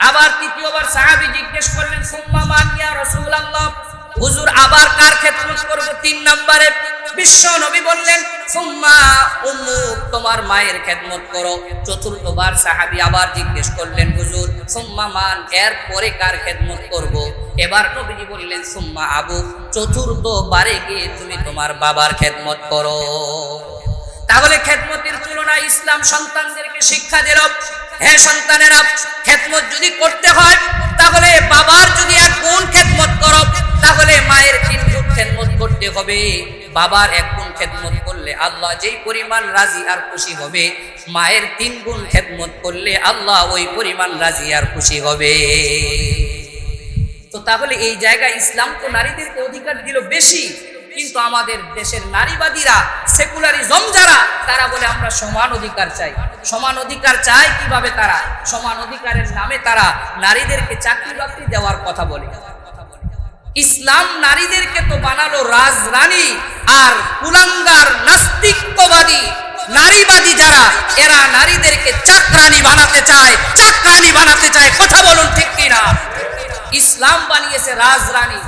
আবার তৃতীয়বার সাহাবী জিজ্ঞেস করলেন, সুম্মা মান ইয়া রাসূলুল্লাহ, হুজুর আবার কার খেদমত করব? 3 নম্বরে বিশ্বনবী বললেন, সুম্মা উম্মুক, তোমার মায়ের খেদমত করো। চতুর্থবার সাহাবী আবার জিজ্ঞেস করলেন, হুজুর সুম্মা মান, এর পরে কার খেদমত করব? এবার নবীজি বললেন, সুম্মা আবু। চতুর্থবারে গিয়ে তুমি তোমার বাবার খেদমত করো। তাহলে খেদমতের তুলনায় ইসলাম সন্তানদেরকে শিক্ষা দিল, হে সন্তানেরা, খেদমত যদি করতে হয় তাহলে বাবার যদি 1 গুণ খেদমত করো, তাহলে মায়ের 3 গুণ খেদমত করতে হবে। বাবার 1 গুণ খেদমত করলে আল্লাহ যেই পরিমাণ রাজি আর খুশি হবে, মায়ের 3 গুণ খেদমত করলে আল্লাহ ওই পরিমাণ রাজি আর খুশি হবে। তো তাহলে এই জায়গায় ইসলাম তো নারীদেরকে অধিকার দিল বেশি, কিন্তু আমাদের দেশের নারীবাদীরা, সেকুলারিজম যারা, তারা বলে আমরা সমান অধিকার চাই। সমান অধিকার চাই কিভাবে? তারা সমান অধিকারের নামে তারা নারীদেরকে চাকরি বাকরি দেওয়ার কথা বলে। ইসলাম নারীদেরকে তো বানালো রাজরানী, আর কুলাঙ্গার নাস্তিকবাদী নারীবাদী যারা, এরা নারীদেরকে চাকরানী বানাতে চায়, চাকরানী বানাতে চায়। কথা বলুন ঠিক কিনা? ইসলাম বানিয়েছে রাজরানী।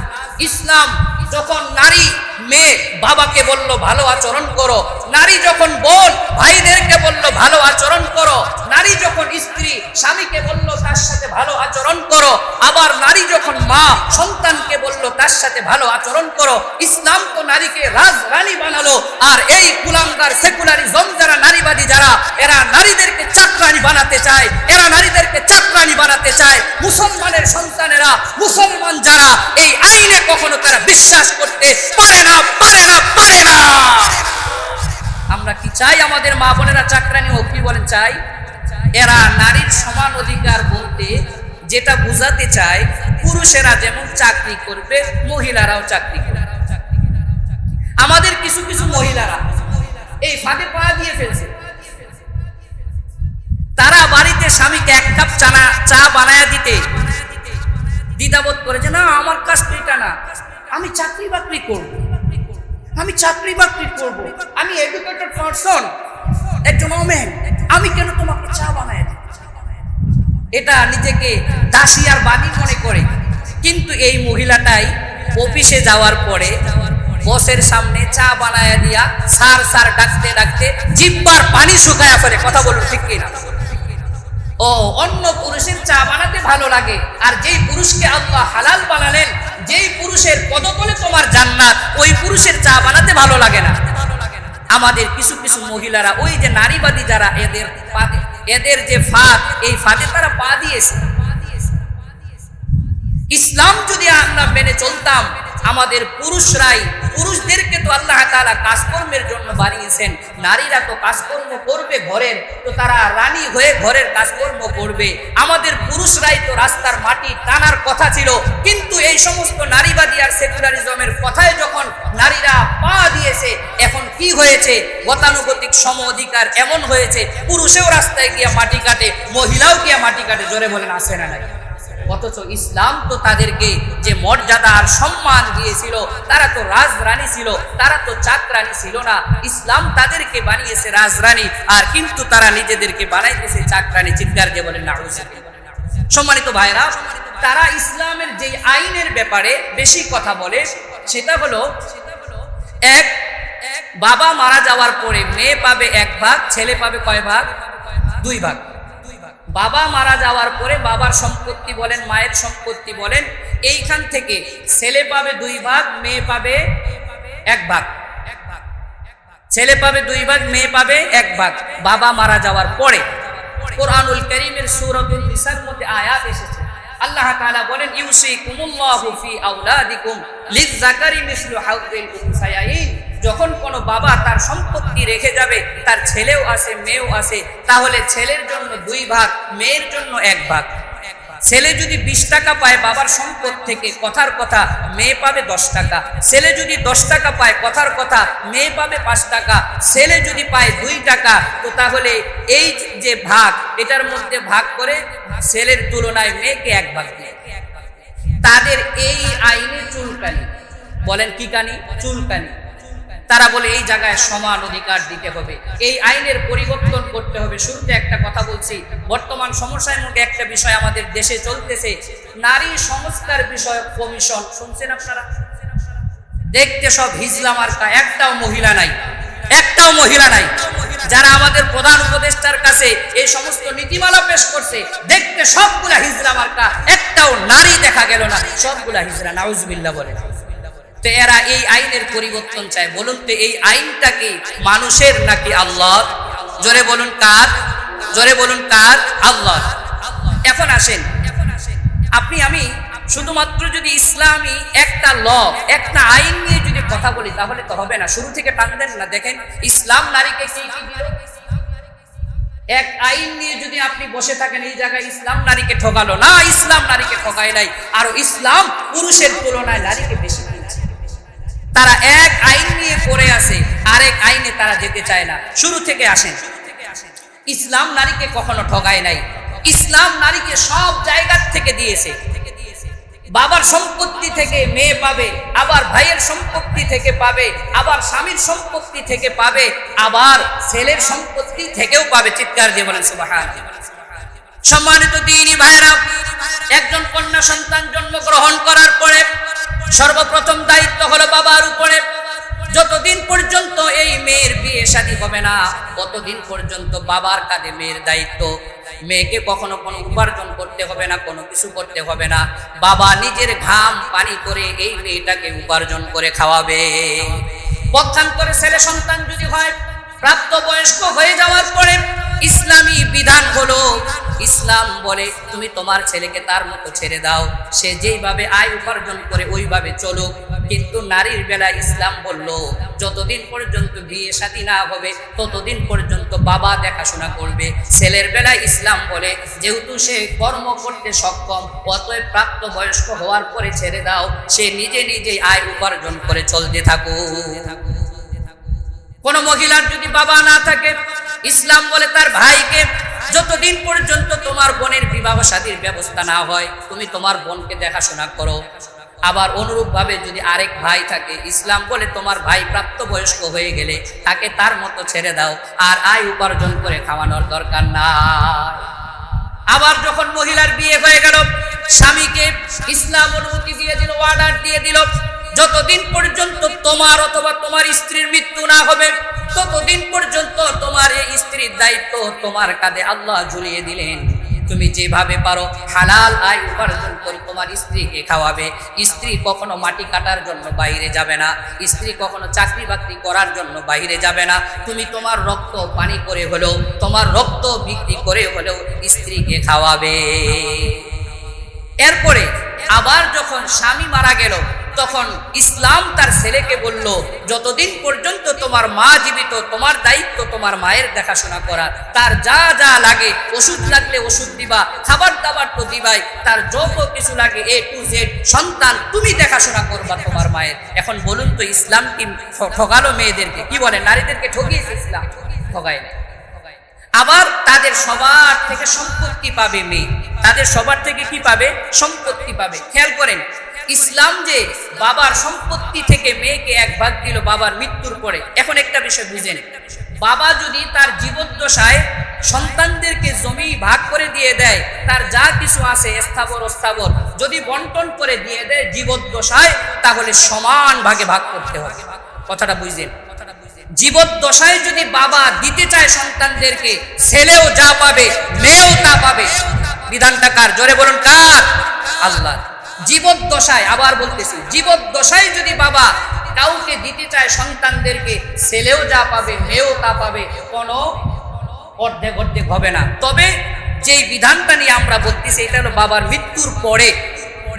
ইসলাম যখন নারী মেয়ে বাবাকে বলল ভালো আচরণ করো, নারী যখন বোন ভাইদেরকে বলল ভালো আচরণ করো, নারী যখন স্ত্রী স্বামীকে বলল তার সাথে ভালো আচরণ করো, আবার নারী যখন মা সন্তানকে বলল তার সাথে ভালো আচরণ করো। ইসলাম তো নারীকে রাজরানী বানালো, আর এই কুলাঙ্গার সেকুলারিজম যারা, নারীবাদী যারা, এরা নারীদেরকে চাকরানী বানাতে চায়, এরা নারীদেরকে চাকরানী বানাতে চায়। মুসলমানের সন্তানেরা, মুসলমান যারা, এই আইনে কখনো তারা বিশ্বাস করতে পারে না, পারে না, পারে না। আমরা কি চাই? আমাদের মা বোনেরা চাকরানী হোক। কি বলেন? চাই। এরা নারীর সমান অধিকার বলতে যেটা বুঝাতে চায়, পুরুষেরা যেমন চাকরি করবে, মহিলারাও চাকরি করবে। আমাদের কিছু কিছু মহিলারা এই ফাঁদে পা দিয়ে ফেলছে। তারা বাড়িতে স্বামীকে 1 কাপ চা বানায়া দিতে দ্বিধাবোধ করে, যে না, আমার কাজ তো এটা না, আমি চাকরি বাকরি করব, আমি চাকরি বাকরি করব, আমি এডুকেটেড পারসন, একজন ওমেন, আমি কেন তোমাকে চা বানায় দেব? এটা নিজেকে দাসী আর বাদী মনে করে। কিন্তু এই মহিলাটাই অফিসে যাওয়ার পরে বসের সামনে চা বানায় দিয়া স্যার স্যার ডাকতে ডাকতে জিহ্বার পানি শুকায়া ফেলে। কথা বলুন ঠিক কিনা? ও অন্য পুরুষের চা বানাতে ভালো লাগে, আর যেই পুরুষকে আল্লাহ হালাল বানালেন, যেই পুরুষের পদতলে তোমার জান্নাত, ওই পুরুষের চা বানাতে ভালো লাগে না। আমাদের কিছু কিছু মহিলারা, ওই যে নারীবাদী যারা, এদের যে ফাঁদ, এই ফাঁদে তারা পা দিয়েছে। ইসলাম যদি আমরা মেনে চলতাম, আমাদের পুরুষদেরকে তো আল্লাহ তাআলা কাজকর্মের জন্য বানিয়েছেন, নারীরা তো কাজকর্ম করবে ঘরের, তো তারা রানী হয়ে ঘরের কাজকর্ম করবে। আমাদের পুরুষরাই তো রাস্তার মাটি টানার কথা ছিল, কিন্তু এই সমস্ত নারীবাদী আর সেকুলারিজমের কথায় যখন নারীরা পা দিয়েছে, এখন কি হয়েছে? গতানুগতিক সম অধিকার এমন হয়েছে, পুরুষেও রাস্তায় গিয়ে মাটি কাটে, মহিলাও গিয়ে মাটি কাটে। জোরে বলেন, আসে না নাই? অথচ ইসলাম তো তাদেরকে যে মর্যাদা আর সম্মান দিয়েছিল, তারা তো রাজরানী ছিল, তারা তো চাকরানী ছিল না। ইসলাম তাদেরকে বানিয়েছে রাজরানী, আর কিন্তু তারা নিজেদেরকে বানাইতেছে চাকরানী। চিৎকার দিয়ে বলেন নাউজুবিল্লাহ। সম্মানিত ভাইরা, তারা ইসলামের যে আইনের ব্যাপারে বেশি কথা বলে সেটা হলো, এক, বাবা মারা যাওয়ার পরে মেয়ে পাবে 1 ভাগ, ছেলে পাবে কয় ভাগ? 2 ভাগ। বাবা মারা যাওয়ার পরে বাবার সম্পত্তি বলেন, মায়ের সম্পত্তি বলেন, এইখান থেকে ছেলে পাবে 2 ভাগ, মেয়ে পাবে 1 ভাগ। ছেলে পাবে 2 ভাগ, মেয়ে পাবে 1 ভাগ বাবা মারা যাওয়ার পরে। কুরআনুল কারীমের সূরাতুন নিসার মধ্যে আয়াত এসেছে, আল্লাহ তাআলা বলেন, ইউসিকুমুল্লাহু ফি আওলাদিকুম লিযযাকারি মিসলু হাযযিল উনসায়াইন। যখন কোনো বাবা তার সম্পত্তি রেখে যাবে, তার ছেলেও আছে মেয়েও আছে, তাহলে ছেলের জন্য 2 ভাগ, মেয়ের জন্য 1 ভাগ। ছেলে যদি 20 টাকা পায় বাবার সম্পদ থেকে, কথার কথা মেয়ে পাবে 10 টাকা। ছেলে যদি 10 টাকা পায়, কথার কথা মেয়ে পাবে 5 টাকা। ছেলে যদি পায় 2 টাকা, তো তাহলে এই যে ভাগ, এটার মধ্যে ভাগ করে ছেলের তুলনায় মেয়েকে 1 ভাগ দিয়ে। তাদের এই আইনে চুলকানি, বলেন কি কানি? চুলকানি। তারা বলে এই জায়গায় সমান অধিকার দিতে হবে, এই আইনের পরিবর্তন করতে হবে। শুরুতে একটা কথা বলছি, বর্তমান সমস্যার মধ্যে একটা বিষয় আমাদের দেশে চলতেছে, নারী সংস্কার বিষয়ক কমিশন। শুনছেন আপনারা? দেখতে সব হিজলা মার্কা, একটাও মহিলা নাই, একটাও মহিলা নাই। যারা আমাদের প্রধান উপদেষ্টার কাছে এই সমস্ত নীতিমালা পেশ করছে, দেখতে সবগুলা হিজলা মার্কা, একটাও নারী দেখা গেল না, সবগুলা হিজলা। নাউজুবিল্লাহ বলে। তো এরা এই আইনের পরিবর্তন চায়। বলুন তো এই আইনটা কি মানুষের নাকি আল্লাহর? জোরে বলুন কার? জোরে বলুন কার? আল্লাহর। এখন আসেন, আপনি আমি শুধুমাত্র যদি ইসলামী একটা একটা আইন নিয়ে যদি কথা বলি তাহলে তো হবে না, শুরু থেকে টানবেন না। দেখেন ইসলাম নারীকে কি কি দিল। এক আইন নিয়ে যদি আপনি বসে থাকেন, এই জায়গায় ইসলাম নারীকে ঠকালো না, ইসলাম নারীকে ঠকায় নাই, আর ইসলাম পুরুষের তুলনায় নারীকে বেশি দিয়েছে। তারা এক আইন নিয়ে পড়ে আছে, আরেক আইনে তারা যেতে চায় না। শুরু থেকে আসেন, ইসলাম নারীকে কখনো ঠকায় নাই। ইসলাম নারীকে সব জায়গার থেকে দিয়েছে। বাবার সম্পত্তি থেকে মেয়ে পাবে, আবার ভাইয়ের সম্পত্তি থেকে পাবে, আবার স্বামীর সম্পত্তি থেকে পাবে, আবার ছেলের সম্পত্তি থেকেও পাবে। চিৎকার দিয়ে বলেন সুবহানাল্লাহ। সম্মানিত দ্বীনী ভাইরা, একজন কন্যা সন্তান জন্মগ্রহণ করার পরে সর্বপ্রথম দায়িত্ব হলো বাবার উপরে। যতদিন পর্যন্ত এই মেয়ের বিয়ে শাদী হবে না, ততদিন পর্যন্ত বাবার কাঁধে মেয়ের দায়িত্ব। মেয়েকে কখনো কোনো উপার্জন করতে হবে না, কোনো কিছু করতে হবে না। বাবা নিজের ঘাম পানি করে এই মেয়েটাকে উপার্জন করে খাওয়াবে। পক্ষান্তরে ছেলে সন্তান যদি হয়, প্রাপ্তবয়স্ক হয়ে যাওয়ার পরে ইসলামী বিধান হলো, ইসলাম বলে তুমি তোমার ছেলেকে তার মতো ছেড়ে দাও, সে যেইভাবে আয় উপার্জন করে ওইভাবে চলুক। কিন্তু নারীর বেলা ইসলাম বলল, যতদিন পর্যন্ত বিয়ে শাদী না হবে ততদিন পর্যন্ত বাবা দেখাশোনা করবে। ছেলের বেলায় ইসলাম বলে, যেহেতু সে কর্ম করতে সক্ষম, অতএব প্রাপ্তবয়স্ক হওয়ার পরে ছেড়ে দাও, সে নিজে নিজেই আয় উপার্জন করে চলতে থাকুক। কোন মহিলার যদি বাবা না থাকে, ইসলাম বলে তার ভাইকে, যতদিন পর্যন্ত তোমার বোনের বিবাহ শাদীর ব্যবস্থা না হয় তুমি তোমার বোনকে দেখাশোনা করো। আবার অনুরূপ ভাবে যদি আরেক ভাই থাকে, ইসলাম বলে তোমার ভাই প্রাপ্তবয়স্ক হয়ে গেলে তাকে তার মতো ছেড়ে দাও, আর আয় উপার্জন করে খাওয়ানোর দরকার নাই। আবার যখন মহিলার বিয়ে হয়ে গেল, স্বামীকে ইসলাম অনুমতি দিয়ে দিল, অর্ডার দিয়ে দিল, যতদিন পর্যন্ত তোমার অথবা তোমার স্ত্রীর মৃত্যু না হবে ততদিন পর্যন্ত তোমার এই স্ত্রীর দায়িত্ব তোমার কাঁধে আল্লাহ ঝুলিয়ে দিলেন। তুমি যেভাবে পারো হালাল আয় উপার্জন করে তোমার স্ত্রীকে খাওয়াবে। স্ত্রী কখনো মাটি কাটার জন্য বাইরে যাবে না, স্ত্রী কখনো চাকরি বাকরি করার জন্য বাইরে যাবে না। তুমি তোমার রক্ত পানি করে হলেও, তোমার রক্ত বিক্রি করে হলেও স্ত্রীকে খাওয়াবে। এরপরে আবার যখন স্বামী মারা গেল, তখন ইসলাম তার ছেলেকে বলল, যতদিন পর্যন্ত তোমার মা জীবিত তোমার দায়িত্ব তোমার মায়ের দেখাশোনা করা। তার যা যা লাগে, ওষুধ লাগলে ওষুধ দিবা, খাবার দাবার তো দিবাই, তার যত কিছু লাগে A to Z সন্তান তুমি দেখাশোনা করবা তোমার মায়ের। এখন বলুন তো ইসলাম কি ঠকালো মেয়েদেরকে? কি বলে, নারীদেরকে ঠকিয়েছে ইসলাম? ঠকায় না। আবার তাদের সবার থেকে সম্পত্তি পাবে মেয়ে, তাদের সবার থেকে কি পাবে? সম্পত্তি পাবে। খেয়াল করেন, ইসলাম যে বাবার সম্পত্তি থেকে মেয়েকে এক ভাগ দিল বাবার মৃত্যুর পরে। এখন একটা বিষয় বুঝেন, বাবা যদি তার জীবদ্দশায় সন্তানদেরকে জমি ভাগ করে দিয়ে দেয়, তার যা কিছু আছে স্থাবর অস্থাবর যদি বন্টন করে দিয়ে দেয় জীবদ্দশায়, তাহলে সমান ভাগে ভাগ করতে হবে। কথাটা বুঝলেন? জীবদ্দশায় যদি বাবা দিতে চায় সন্তানদেরকে, ছেলেও যা পাবে মেয়েও তা পাবে। বিধানটা কার? জোরে বলুন কার? আল্লাহ। জীবদ্দশায়, আবার বলতেছি, জীবদ্দশায় যদি বাবা কাউকে দিতে চায় সন্তানদেরকে, ছেলেও যা পাবে মেয়েও তা পাবে, কোনো অর্ধেক অর্ধেক হবে না। তবে যেই বিধানটা নিয়ে আমরা বলতেছি এটা হলো বাবার মৃত্যুর পরে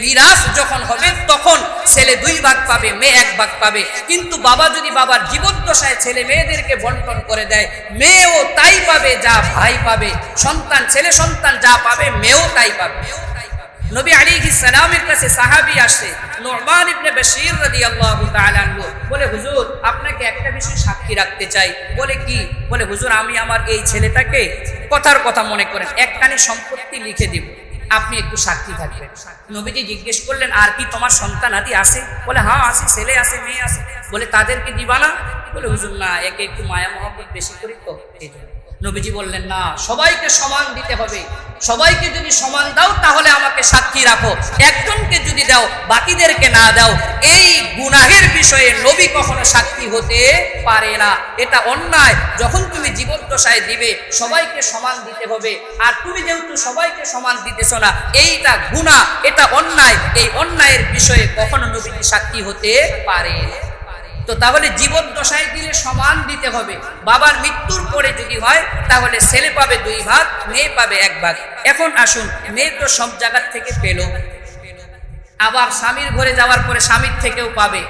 মিরাস যখন হবে তখন ছেলে 2 ভাগ পাবে, মেয়ে 1 ভাগ পাবে। কিন্তু বাবা যদি বাবার জীবদ্দশায় ছেলে মেয়েদেরকে বন্টন করে দেয়, মেয়েও তাই পাবে যা ভাই পাবে, সন্তান ছেলে সন্তান যা পাবে মেয়েও তাই পাবে। নবী আলাইহিস সালামের কাছে সাহাবী আসে, নু'মান ইবনে বাশীর রাদিয়াল্লাহু তাআলা আনহু, বলে হুজুর আপনাকে একটা বিষয় সাক্ষী রাখতে চাই। বলে কি? বলে হুজুর আমি আমার এই ছেলেটাকে কথার কথা মনে করেন একখানি সম্পত্তি লিখে দিব, আপনি একটু সাক্ষী থাকবেন। নবীজি জিজ্ঞেস করলেন আর কি তোমার সন্তান আদি আছে? বলে হ্যাঁ আছে, ছেলে আছে মেয়ে আছে। বলে তাদেরকে দিবা না? বলে হুজুর না, একে একটু মায়া মহব্বত বেশি করি তো এই জন্য। নবীজি বললেন না, সবাইকে সমান দিতে হবে। সবাইকে যদি সমান দাও তাহলে আমাকে সাক্ষী রাখো, একজনকে যদি দাও বাকিদেরকে না দাও, এই গুনাহের বিষয়ে নবী কখনো সাক্ষী হতে পারে না। এটা অন্যায়। যখন তুমি জীবদ্দশায় দিবে সবাইকে সমান দিতে হবে, আর তুমি যেহেতু সবাইকে সমান দিতেছ না, এইটা গুনাহ, এটা অন্যায়। এই অন্যায়ের বিষয়ে কখনো নবীজি সাক্ষী হতে পারে না। তো তাহলে জীবদ্দশায় দিলে সমান দিতে হবে। বাবার মৃত্যুর পরে যদি হয় তাহলে ছেলে পাবে 2 ভাগ, মেয়ে পাবে 1 ভাগ। এখন আসুন, মেয়ে তো সব জায়গার থেকে পেল, আবার স্বামীর ঘরে যাওয়ার পরে স্বামীর থেকেও পাবে।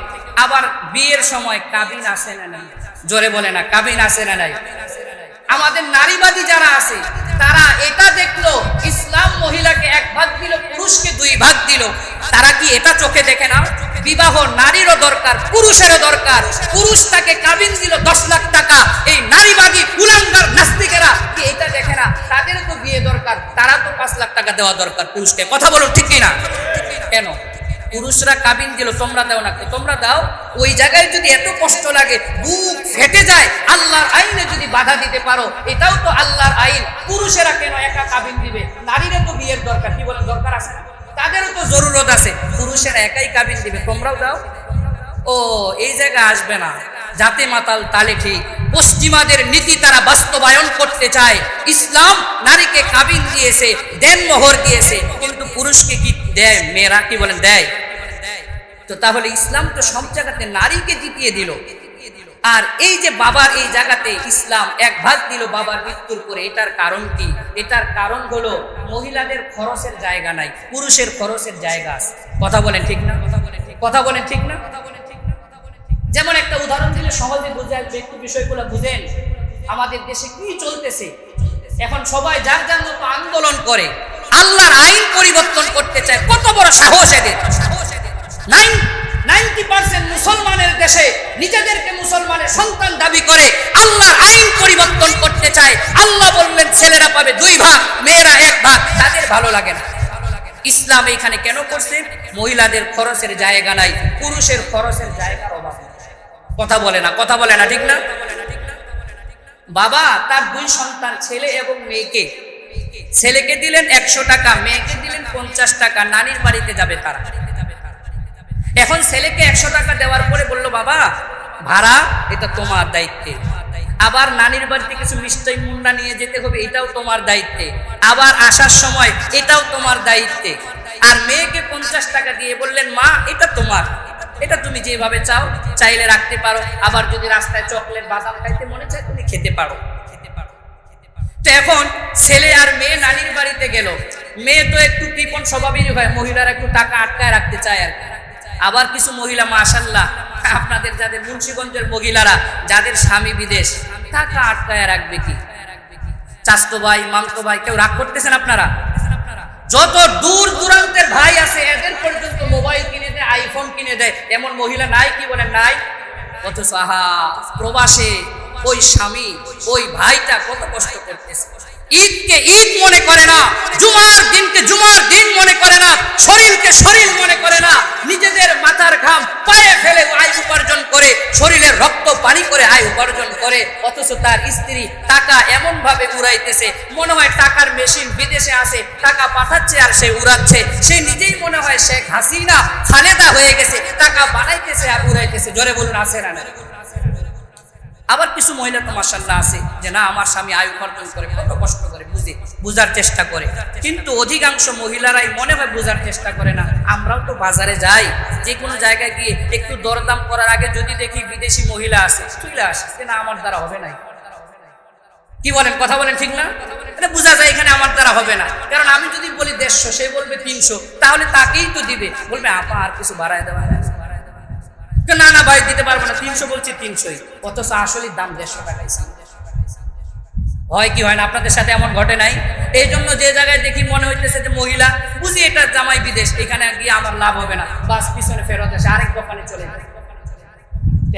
আবার বিয়ের সময় কাবিন আসে না নাই? জোরে বলে না, কাবিন আসে না নাই? আমাদের নারীবাদী যারা আছে তারা এটা দেখলো ইসলাম মহিলাকে 1 ভাগ দিল, পুরুষকে 2 ভাগ দিল। তারা কি এটা চোখে দেখে না? বিবাহ নারীরও দরকার, পুরুষেরও দরকার। পুরুষ তাকে কাবিন দিল 10 লাখ টাকা, এই নারীবাদী কুলাঙ্গার নাস্তিকেরা কি এটা দেখে না? তাদেরও তো বিয়ে দরকার, তারা তো 5 লাখ টাকা দেওয়া দরকার পুরুষকে। কথা বলুন ঠিক কিনা? কেন পুরুষরা কাবিন দিল তোমরা দাও না? তোমরা দাও। ওই জায়গায় যদি এত কষ্ট লাগে, বুক ফেটে যায়, আল্লাহর আইনে যদি বাধা দিতে পারো, এটাও তো আল্লাহর আইন। পুরুষেরা কেন একা কাবিন দিবে? নারীরা তো বিয়ের দরকার, কি বলেন দরকার আছে না? তাদেরও তো জরুরত আছে। পুরুষেরা একাই কাবিন দিবে, তোমরাও দাও। ও এই জায়গা আসবে না। জাতে মাতাল তালে ঠিক। পশ্চিমাদের নীতি তারা বাস্তবায়ন করতে চায়। ইসলাম নারীকে কাবিন দিয়েছে, দেনমোহর দিয়েছে, কিন্তু পুরুষকে কি দেয়? মেয়েরা কি বলেন দেয়? তো তাহলে ইসলাম তো সব জায়গাতে নারীকে জিতিয়ে দিল। আর এই যে বাবার এই জায়গাতে ইসলাম 1 ভাগ দিল বাবার মৃত্যুর পরে, এটার কারণ কি? এটার কারণ হলো মহিলাদের খরচের জায়গা নাই, পুরুষের খরচের জায়গা আছে। কথা বলেন ঠিক না? কথা বলেন ঠিক না? যেমন একটা উদাহরণ দিলে সহজে বুঝে আসবে, একটু বিষয়গুলো বুঝেন। আমাদের দেশে কি চলতেছে এখন? সবাই যার যার মতো আন্দোলন করে, আল্লাহর আইন পরিবর্তন করতে চায়। কত বড় সাহস এদের! 90% মুসলমানের দেশে নিজেদেরকে মুসলমানের সন্তান দাবি করে, আল্লাহর আইন পরিবর্তন করতে চায়। আল্লাহ বললেন ছেলেরা পাবে 2 ভাগ, মেয়েরা 1 ভাগ। তাদের ভালো লাগে না। ইসলাম এইখানে কেন করছে? মহিলাদের খরচের জায়গা নাই, পুরুষের খরচের জায়গার অভাব। কথা বলে না? কথা বলে না ঠিক না? বাবা তার 2 সন্তান ছেলে এবং মেয়েকে, ছেলেকে দিলেন 100 টাকা, মেয়েকে দিলেন 50 টাকা, নানির বাড়িতে যাবে তারা। এখন ছেলেকে 100 টাকা দেওয়ার পরে বললো বাবা ভাড়া এটা তোমার দায়িত্বে, আবার নানির বাড়িতে কিছু মিষ্টি মুন্ডা নিয়ে যেতে হবে, এটাও তোমার দায়িত্বে, আবার আসার সময় এটাও তোমার দায়িত্বে। আর মেয়েকে 50 টাকা দিয়ে বললেন মা এটা তোমার, এটা তুমি যেভাবে চাও চাইলে রাখতে পারো, আবার যদি রাস্তায় চকলেট বাদাম খাইতে মনে চায় তুমি খেতে পারো। তো এখন ছেলে আর মেয়ে নানির বাড়িতে গেল। মেয়ে তো একটু কৃপণ স্বভাবেরই হয়, মহিলারা একটু টাকা আটকায় রাখতে চায় আর কি। আবার কিছু মহিলা মাশাআল্লাহ, আপনাদের যাদের মুন্সিগঞ্জের মহিলারা যাদের স্বামী বিদেশ, টাকা আটকায় রাখবে কি? চাচতো ভাই মামতো ভাই কেউ রাগ করতেছেন আপনারা? যত দূর দূরান্তের ভাই আছে এদের পর্যন্ত মোবাইল কিনে দেয়, আইফোন কিনে দেয়। এমন মহিলা নাই? কি বলেন নাই? অথচ আহা প্রবাসে ওই স্বামী ওই ভাইটা কত কষ্ট করতেছে, ঈদকে ঈদ মনে করে না, জুমার দিনকে জুমার দিন মনে করে না, শরীরকে শরীর মনে করে না, নিজেদের মাথার ঘাম পায়ে ফেলে আয় উপার্জন করে, শরীরের রক্ত পানি করে আয় উপার্জন করে, অথচ তার স্ত্রী টাকা এমন ভাবে উড়াইতেছে মনে হয় টাকার মেশিন বিদেশে আছে, টাকা পাঠাচ্ছে আর সে উড়াচ্ছে, সে নিজেই মনে হয় শেখ হাসিনা খালেদা হয়ে গেছে, টাকা বানাইতেছে আর উড়াইতেছে। জোরে বলুন আছে না? আবার কিছু মহিলা তো মাশাআল্লাহ আছে যে না আমার স্বামী আয় উপার্জন করে কত কষ্ট করে বুঝার চেষ্টা করে, কিন্তু অধিকাংশ মহিলারাই মনে হয় বুঝার চেষ্টা করে না। আমরাও তো বাজারে যাই, যে কোনো জায়গায় গিয়ে একটু দরদাম করার আগে যদি দেখি বিদেশি মহিলা আছে চলে আসে না আমার দ্বারা হবে না। কি বলেন, কথা বলেন ঠিক না? এটা বোঝা যায় এখানে আমার দ্বারা হবে না, কারণ আমি যদি বলি 150 সে বলবে 300, তাহলে তাকেই তো দিবে, বলবে আপা আর কিছু বাড়ায় দেওয়া না না ভাই দিতে পারবো না, 300 বলছি 300, অথচ আসলে দাম 150 টাকাই। হয় কি হয় না আপনাদের সাথে এমন ঘটে নাই? এই জন্য যে জায়গায় দেখি মনে হইতেছে যে মহিলা বুঝি এটা জামাই বিদেশ, এখানে গিয়ে আমার লাভ হবে না, বাস পিছনে ফেরত এসে আরেক দোকানে চলে যায়।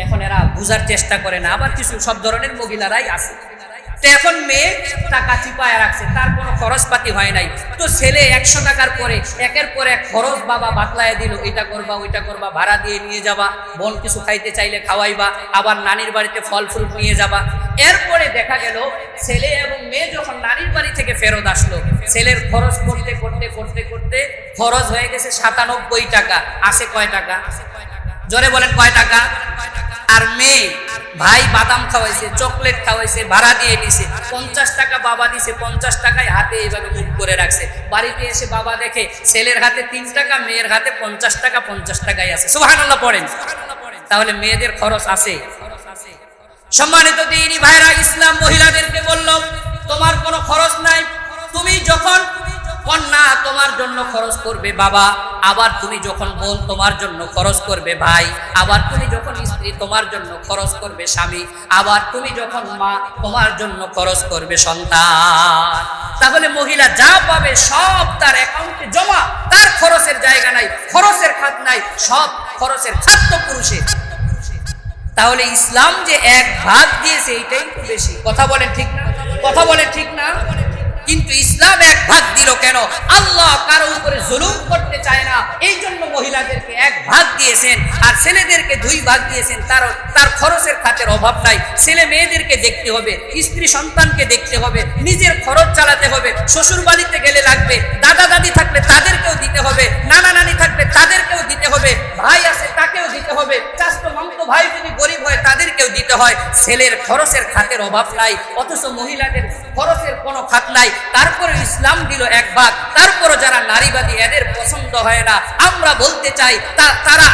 এখন এরা বুঝার চেষ্টা করে না। আবার কিছু সব ধরনের মহিলারাই আছে, তো এখন মেয়ে টাকা চিপায় রাখছে, তার কোনো খরচপাতি হয় নাই, তো ছেলে 100 টাকার পরে একের পর এক খরচ বাবা বাতলায় দিল, এটা করবা ওইটা করবা, ভাড়া দিয়ে নিয়ে যাবা, বোন কিছু খাইতে চাইলে খাওয়াইবা, আবার নানির বাড়িতে ফল ফুল নিয়ে যাবা। এরপরে দেখা গেল ছেলে এবং মেয়ে যখন নানির বাড়ি থেকে ফেরত আসলো, ছেলের খরচ করতে করতে করতে করতে খরচ হয়ে গেছে 97 টাকা। আছে কয় টাকা? জোরে বলেন কয় টাকা? আর মেয়ে ভাই বাদাম খাওয়াইছে, চকলেট খাওয়াইছে, ভাড়া দিয়ে দিছে, 50 টাকা বাবা দিছে, 50 টাকায় হাতে এইভাবে মুখ করে রাখছে। বাড়িতে এসে বাবা দেখে ছেলের হাতে 3 টাকা, মেয়ের হাতে 50 টাকা, 50 টাকাই আছে। সুবহানাল্লাহ পড়েন। তাহলে মেয়েদের খরচ আছে। সম্মানিত দিনী ভাইরা, ইসলাম মহিলাদেরকে বলল তোমার কোনো খরচ নাই, তুমি যখন কন্যা তোমার জন্য খরচ করবে বাবা, আবার তুমি যখন বোন তোমার জন্য খরচ করবে ভাই, আবার তুমি যখন স্ত্রী তোমার জন্য খরচ করবে স্বামী, আবার তুমি যখন মা তোমার জন্য খরচ করবে সন্তান। তাহলে মহিলা যা পাবে সব তার অ্যাকাউন্টে জমা, তার খরচের জায়গা নাই, খরচের খাত নাই, সব খরচের খাত তো পুরুষের। তাহলে ইসলাম যে 1 ভাগ দিয়েছে এটাই তো বেশি। কথা বলেন ঠিক না? কথা বলেন ঠিক না? কিন্তু ইসলাম 1 ভাগ দিল কেন? আল্লাহ কারো উপরে জুলুম করতে চায় না, এই জন্য মহিলাদেরকে 1 ভাগ দিয়েছেন, আর ছেলেদেরকে 2 ভাগ দিয়েছেন। তার খরচের খাতের অভাব নাই, ছেলে মেয়েদেরকে দেখতে হবে, স্ত্রী সন্তানকে দেখতে হবে, নিজের খরচ চালাতে হবে, শ্বশুর বাড়িতে গেলে লাগবে, দাদা দাদি থাকলে তাদেরকেও দিতে হবে, নানা নানি থাকলে তাদেরকেও দিতে হবে, ভাই আছে তাকেও দিতে হবে, চাচতো মামতো ভাই যদি গরিব হয় তাদেরকেও দিতে হয়। ছেলের খরচের খাতের অভাব নাই, অথচ মহিলাদের খরচের কোনো খাত নাই। তারপরে ইসলাম দিল 1 ভাগ। তারপরে যারা নারীবাদী এদের পছন্দ হয় না, আমরা বলতে চাই তারা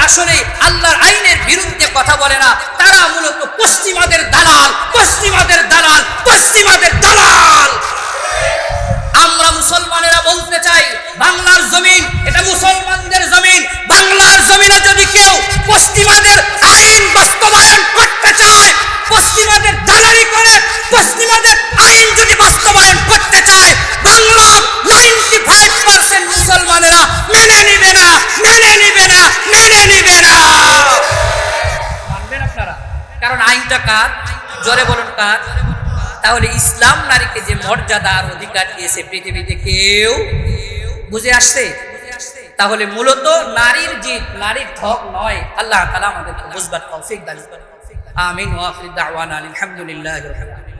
আসলেই আল্লাহর আইনের বিরুদ্ধে কথা বলে না, তারা মূলত পশ্চিমাদের দালাল, পশ্চিমাদের দালাল, পশ্চিমাদের দালাল। আমরা মুসলমানেরা বলতে চাই বাংলার জমিন এটা মুসলমানদের জমিন, বাংলার জমিনে যদি কেউ পশ্চিমাদের আইন বাস্তবায়ন করতে চায়, পশ্চিমাদের দালালি করে পশ্চিমাদের আইন যদি বাস্তবায়ন করতে চায়, বাংলা 95% মুসলমানেরা মেনে নিবে না, মেনে নিবে না, মেনে নিবে না। মানবেন আপনারা? কারণ আইনটা কার? জোরে বলুন কার? তাহলে ইসলাম নারীকে যে মর্যাদা আর অধিকার দিয়েছে পৃথিবীতে কেউ বুঝে আসছে? তাহলে মূলত নারীর জিত, নারীর হক নয়। আল্লাহ তাআলা আমাদেরকে বুঝবার তৌফিক দান করুন। আমিন ওয়া আখির দাওয়ানা আলহামদুলিল্লাহি রাব্বিল আলামিন।